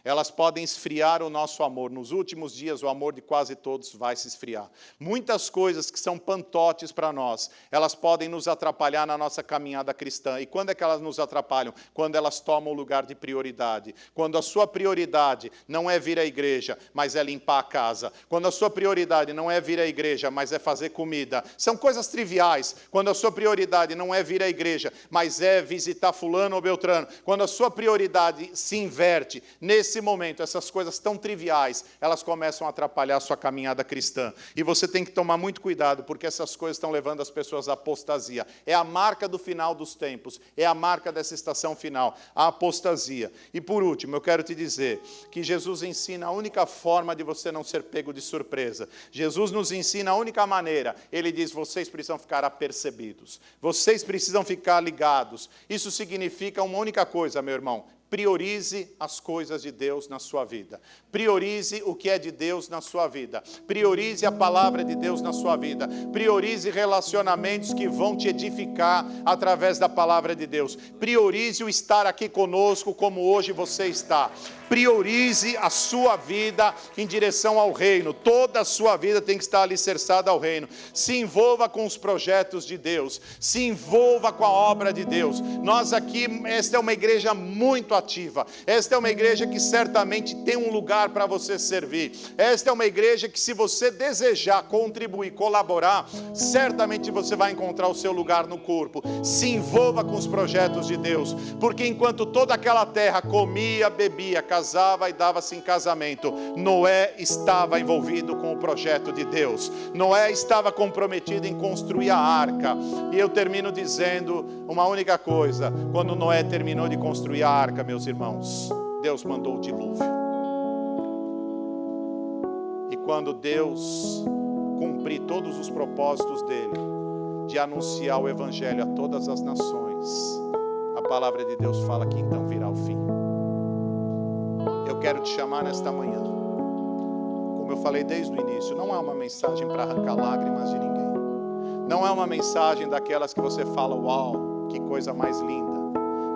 Elas podem esfriar o nosso amor. Nos últimos dias, o amor de quase todos vai se esfriar. Muitas coisas que são pantotes para nós, elas podem nos atrapalhar na nossa caminhada cristã. E quando é que elas nos atrapalham? Quando elas tomam o lugar de prioridade. Quando a sua prioridade não é vir à igreja, mas é limpar a casa. Quando a sua prioridade não é vir à igreja, mas é fazer comida. São coisas triviais. Quando a sua prioridade não é vir à igreja, mas é visitar fulano ou beltrano. Quando a sua prioridade se inverte, nesse momento, essas coisas tão triviais, elas começam a atrapalhar a sua caminhada cristã. E você tem que tomar muito cuidado, porque essas coisas estão levando as pessoas à apostasia. É a marca do final dos tempos, é a marca dessa estação final, a apostasia. E por último, eu quero te dizer que Jesus ensina a única forma de você não ser pego de surpresa. Jesus nos ensina a única maneira. Ele diz, vocês precisam ficar apercebidos. Vocês precisam ficar ligados. Isso significa uma única coisa, meu irmão. Priorize as coisas de Deus na sua vida. Priorize o que é de Deus na sua vida. Priorize a palavra de Deus na sua vida. Priorize relacionamentos que vão te edificar através da palavra de Deus. Priorize o estar aqui conosco como hoje você está. Priorize a sua vida em direção ao reino. Toda a sua vida tem que estar alicerçada ao reino. Se envolva com os projetos de Deus. Se envolva com a obra de Deus. Nós aqui, esta é uma igreja muito ativa. Esta é uma igreja que certamente tem um lugar para você servir. Esta é uma igreja que, se você desejar contribuir, colaborar, certamente você vai encontrar o seu lugar no corpo. Se envolva com os projetos de Deus. Porque enquanto toda aquela terra comia, bebia, casava e dava-se em casamento, Noé estava envolvido com o projeto de Deus. Noé estava comprometido em construir a arca. E eu termino dizendo uma única coisa. Quando Noé terminou de construir a arca, meus irmãos, Deus mandou o dilúvio. E quando Deus cumprir todos os propósitos dele, de anunciar o evangelho a todas as nações, a palavra de Deus fala que então virá o fim. Eu quero te chamar nesta manhã. Como eu falei desde o início, não é uma mensagem para arrancar lágrimas de ninguém. Não é uma mensagem daquelas que você fala, uau, que coisa mais linda.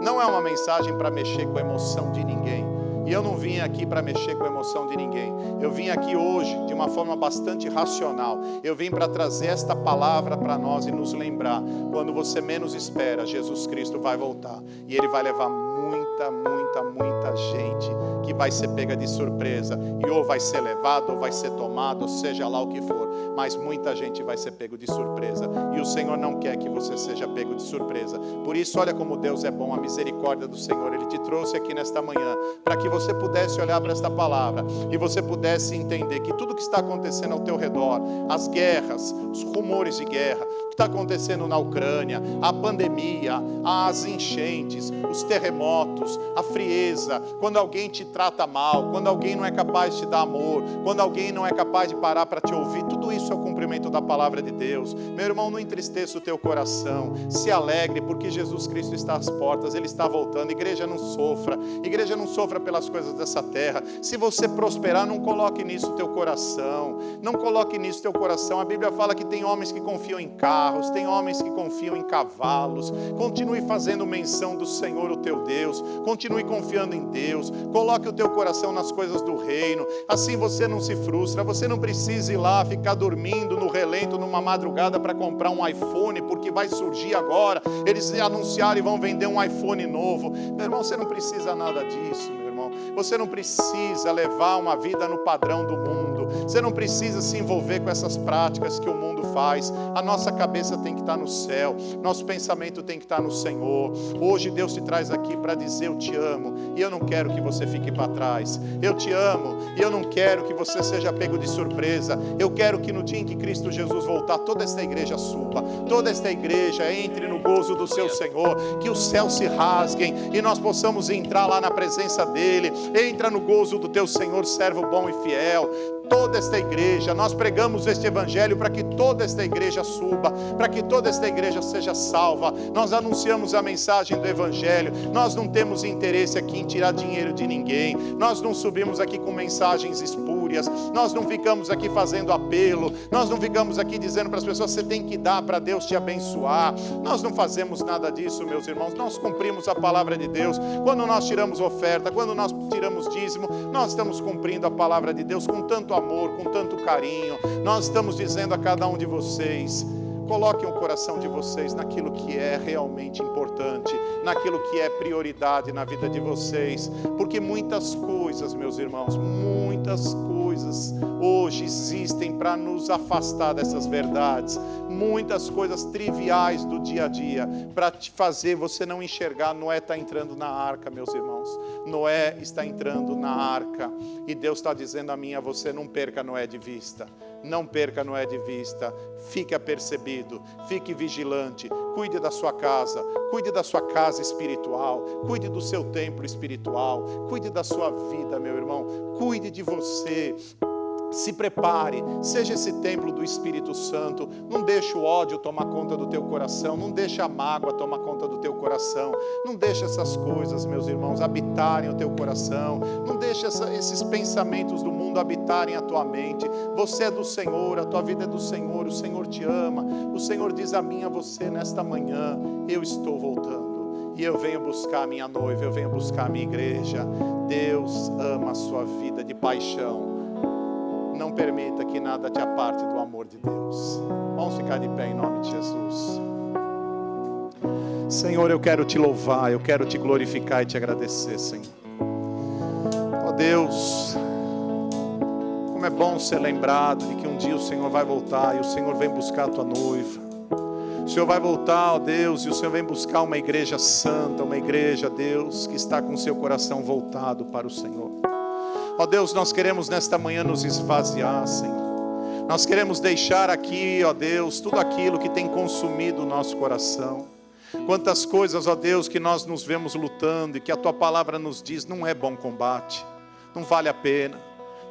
Não é uma mensagem para mexer com a emoção de ninguém. E eu não vim aqui para mexer com a emoção de ninguém. Eu vim aqui hoje de uma forma bastante racional. Eu vim para trazer esta palavra para nós e nos lembrar. Quando você menos espera, Jesus Cristo vai voltar. E Ele vai levar muita gente que vai ser pega de surpresa. E ou vai ser levado, ou vai ser tomado, ou seja lá o que for. Mas muita gente vai ser pego de surpresa. E o Senhor não quer que você seja pego de surpresa. Por isso, olha como Deus é bom, a misericórdia do Senhor. Ele te trouxe aqui nesta manhã, para que você pudesse olhar para esta palavra e você pudesse entender que tudo que está acontecendo ao teu redor, as guerras, os rumores de guerra, o que está acontecendo na Ucrânia, a pandemia, as enchentes, os terremotos, a frieza, quando alguém te trata mal, quando alguém não é capaz de te dar amor, quando alguém não é capaz de parar para te ouvir, tudo isso é o cumprimento da palavra de Deus. Meu irmão, não entristeça o teu coração, se alegre, porque Jesus Cristo está às portas, Ele está voltando. Igreja, não sofra pelas coisas dessa terra. Se você prosperar, não coloque nisso o teu coração, não coloque nisso o teu coração. A Bíblia fala que tem homens que confiam em carros, tem homens que confiam em cavalos. Continue fazendo menção do Senhor, o teu Deus, continue confiando em Deus, coloque o teu coração nas coisas do reino, assim você não se frustra. Você não precisa ir lá ficar dormindo no relento numa madrugada para comprar um iPhone, porque vai surgir agora, eles anunciaram e vão vender um iPhone novo. Meu irmão, você não precisa nada disso, meu irmão. Você não precisa levar uma vida no padrão do mundo. Você não precisa se envolver com essas práticas que o mundo faz. A nossa cabeça tem que estar no céu. Nosso pensamento tem que estar no Senhor. Hoje Deus te traz aqui para dizer: eu te amo e eu não quero que você fique para trás. Eu te amo e eu não quero que você seja pego de surpresa. Eu quero que no dia em que Cristo Jesus voltar, toda esta igreja suba, toda esta igreja entre no gozo do seu Senhor, que os céus se rasguem e nós possamos entrar lá na presença dEle. Entra no gozo do teu Senhor, servo bom e fiel. toda esta igreja, nós pregamos este evangelho para que toda esta igreja suba, para que toda esta igreja seja salva. Nós anunciamos a mensagem do evangelho. Nós não temos interesse aqui em tirar dinheiro de ninguém, nós não subimos aqui com mensagens espúrias, nós não ficamos aqui fazendo apelo, nós não ficamos aqui dizendo para as pessoas: você tem que dar para Deus te abençoar. Nós não fazemos nada disso, meus irmãos. Nós cumprimos a palavra de Deus. Quando nós tiramos oferta, quando nós tiramos dízimo, nós estamos cumprindo a palavra de Deus com tanto amor, com tanto carinho. Nós estamos dizendo a cada um de vocês: coloquem o coração de vocês naquilo que é realmente importante, naquilo que é prioridade na vida de vocês, porque muitas coisas, meus irmãos, muitas coisas hoje existem para nos afastar dessas verdades, muitas coisas triviais do dia a dia, para te fazer você não enxergar. Noé está entrando na arca, meus irmãos, Noé está entrando na arca, e Deus está dizendo a mim e a você: não perca Noé de vista, não perca Noé de vista, fique apercebido, fique vigilante, cuide da sua casa, cuide da sua casa espiritual, cuide do seu templo espiritual, cuide da sua vida, meu irmão, cuide de você. Se prepare, seja esse templo do Espírito Santo. Não deixe o ódio tomar conta do teu coração, não deixe a mágoa tomar conta do teu coração, não deixe essas coisas, meus irmãos, habitarem o teu coração, não deixe esses pensamentos do mundo habitarem a tua mente. Você é do Senhor, a tua vida é do Senhor, o Senhor te ama. O Senhor diz a mim e a você nesta manhã: eu estou voltando e eu venho buscar a minha noiva, eu venho buscar a minha igreja. Deus ama a sua vida de paixão. Não permita que nada te aparte do amor de Deus. Vamos ficar de pé em nome de Jesus. Senhor, eu quero te louvar, eu quero te glorificar e te agradecer, Senhor. Ó Deus, como é bom ser lembrado de que um dia o Senhor vai voltar e o Senhor vem buscar a tua noiva. O Senhor vai voltar, ó Deus, e o Senhor vem buscar uma igreja santa, uma igreja, Deus, que está com o seu coração voltado para o Senhor. Ó Deus, nós queremos nesta manhã nos esvaziar, Senhor. Nós queremos deixar aqui, ó Deus, tudo aquilo que tem consumido o nosso coração. Quantas coisas, ó Deus, que nós nos vemos lutando e que a tua palavra nos diz: não é bom combate, não vale a pena.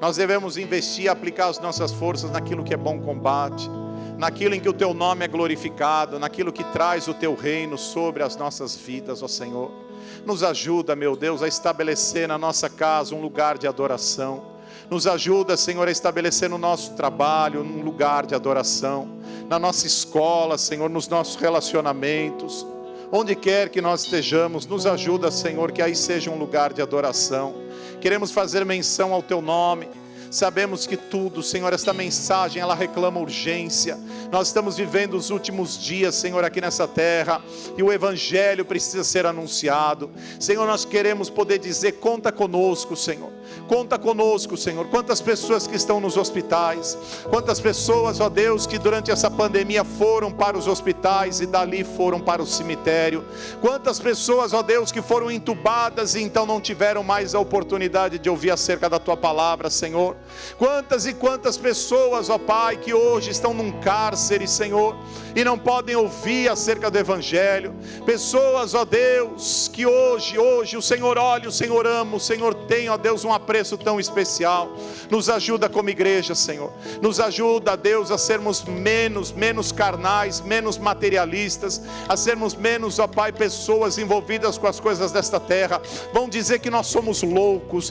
Nós devemos investir e aplicar as nossas forças naquilo que é bom combate, naquilo em que o teu nome é glorificado, naquilo que traz o teu reino sobre as nossas vidas, ó Senhor. Nos ajuda, meu Deus, a estabelecer na nossa casa um lugar de adoração. Nos ajuda, Senhor, a estabelecer no nosso trabalho um lugar de adoração. Na nossa escola, Senhor, nos nossos relacionamentos. Onde quer que nós estejamos, nos ajuda, Senhor, que aí seja um lugar de adoração. Queremos fazer menção ao teu nome. Sabemos que tudo, Senhor, esta mensagem, ela reclama urgência. Nós estamos vivendo os últimos dias, Senhor, aqui nessa terra, e o Evangelho precisa ser anunciado. Senhor, nós queremos poder dizer: conta conosco, Senhor. Conta conosco, Senhor. Quantas pessoas que estão nos hospitais, quantas pessoas, ó Deus, que durante essa pandemia foram para os hospitais e dali foram para o cemitério. Quantas pessoas, ó Deus, que foram entubadas e então não tiveram mais a oportunidade de ouvir acerca da tua palavra, Senhor. Quantas e quantas pessoas, ó Pai, que hoje estão num cárcere, Senhor, e não podem ouvir acerca do Evangelho. Pessoas, ó Deus, que hoje o Senhor olha, o Senhor ama, o Senhor tem, ó Deus, um apreço tão especial. Nos ajuda como igreja, Senhor. Nos ajuda, Deus, a sermos menos carnais, menos materialistas, a sermos menos, ó Pai, pessoas envolvidas com as coisas desta terra. Vão dizer que nós somos loucos,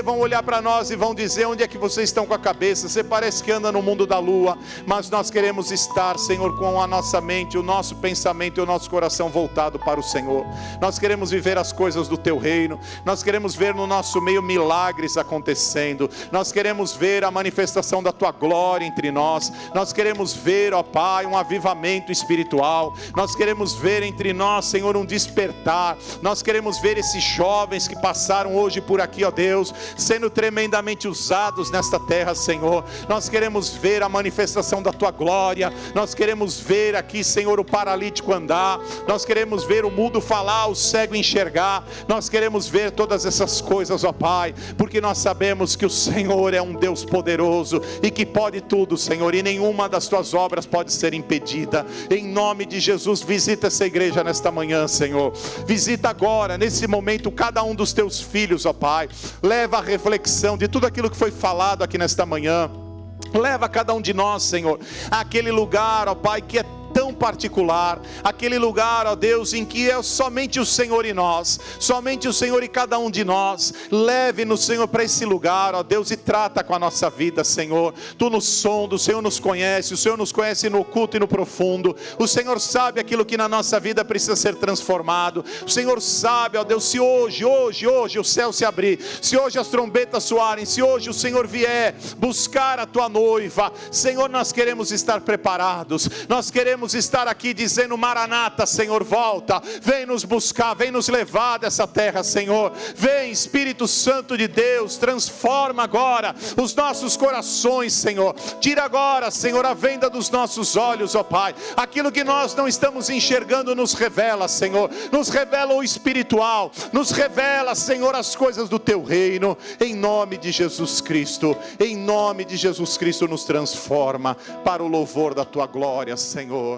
vão olhar para nós e vão dizer: onde é que vocês estão com a cabeça? Você parece que anda no mundo da lua. Mas nós queremos estar, Senhor, com a nossa mente, o nosso pensamento e o nosso coração voltado para o Senhor. Nós queremos viver as coisas do teu reino. Nós queremos ver no nosso meio milagres acontecendo. Nós queremos ver a manifestação da tua glória entre nós. Nós queremos ver, ó Pai, um avivamento espiritual. Nós queremos ver entre nós, Senhor, um despertar. Nós queremos ver esses jovens que passaram hoje por aqui, ó Deus, sendo tremendamente usados nesta terra, Senhor. Nós queremos ver a manifestação da tua glória. Nós queremos ver aqui, Senhor, o paralítico andar. Nós queremos ver o mudo falar, o cego enxergar. Nós queremos ver todas essas coisas, ó Pai. porque nós sabemos que o Senhor é um Deus poderoso e que pode tudo, Senhor, e nenhuma das tuas obras pode ser impedida. Em nome de Jesus, visita essa igreja nesta manhã, Senhor. Visita agora, nesse momento, cada um dos teus filhos, ó Pai. Leva a reflexão de tudo aquilo que foi falado aqui nesta manhã. Leva cada um de nós, Senhor, àquele lugar, ó Pai, que é tão particular, aquele lugar, ó Deus, em que é somente o Senhor e nós, somente o Senhor e cada um de nós. Leve-nos, Senhor, para esse lugar, ó Deus, e trata com a nossa vida, Senhor. Tu nos sonda, o Senhor nos conhece, o Senhor nos conhece no oculto e no profundo. O Senhor sabe aquilo que na nossa vida precisa ser transformado. O Senhor sabe, ó Deus, se hoje o céu se abrir, se hoje as trombetas soarem, se hoje o Senhor vier buscar a tua noiva, Senhor, nós queremos estar preparados, nós queremos estar aqui dizendo: Maranata, Senhor, volta, vem nos buscar, vem nos levar dessa terra, Senhor. Vem, Espírito Santo de Deus, transforma agora os nossos corações, Senhor. Tira agora, Senhor, a venda dos nossos olhos, ó Pai. Aquilo que nós não estamos enxergando, nos revela, Senhor. Nos revela o espiritual, nos revela, Senhor, as coisas do teu reino. Em nome de Jesus Cristo, em nome de Jesus Cristo, nos transforma para o louvor da tua glória, Senhor.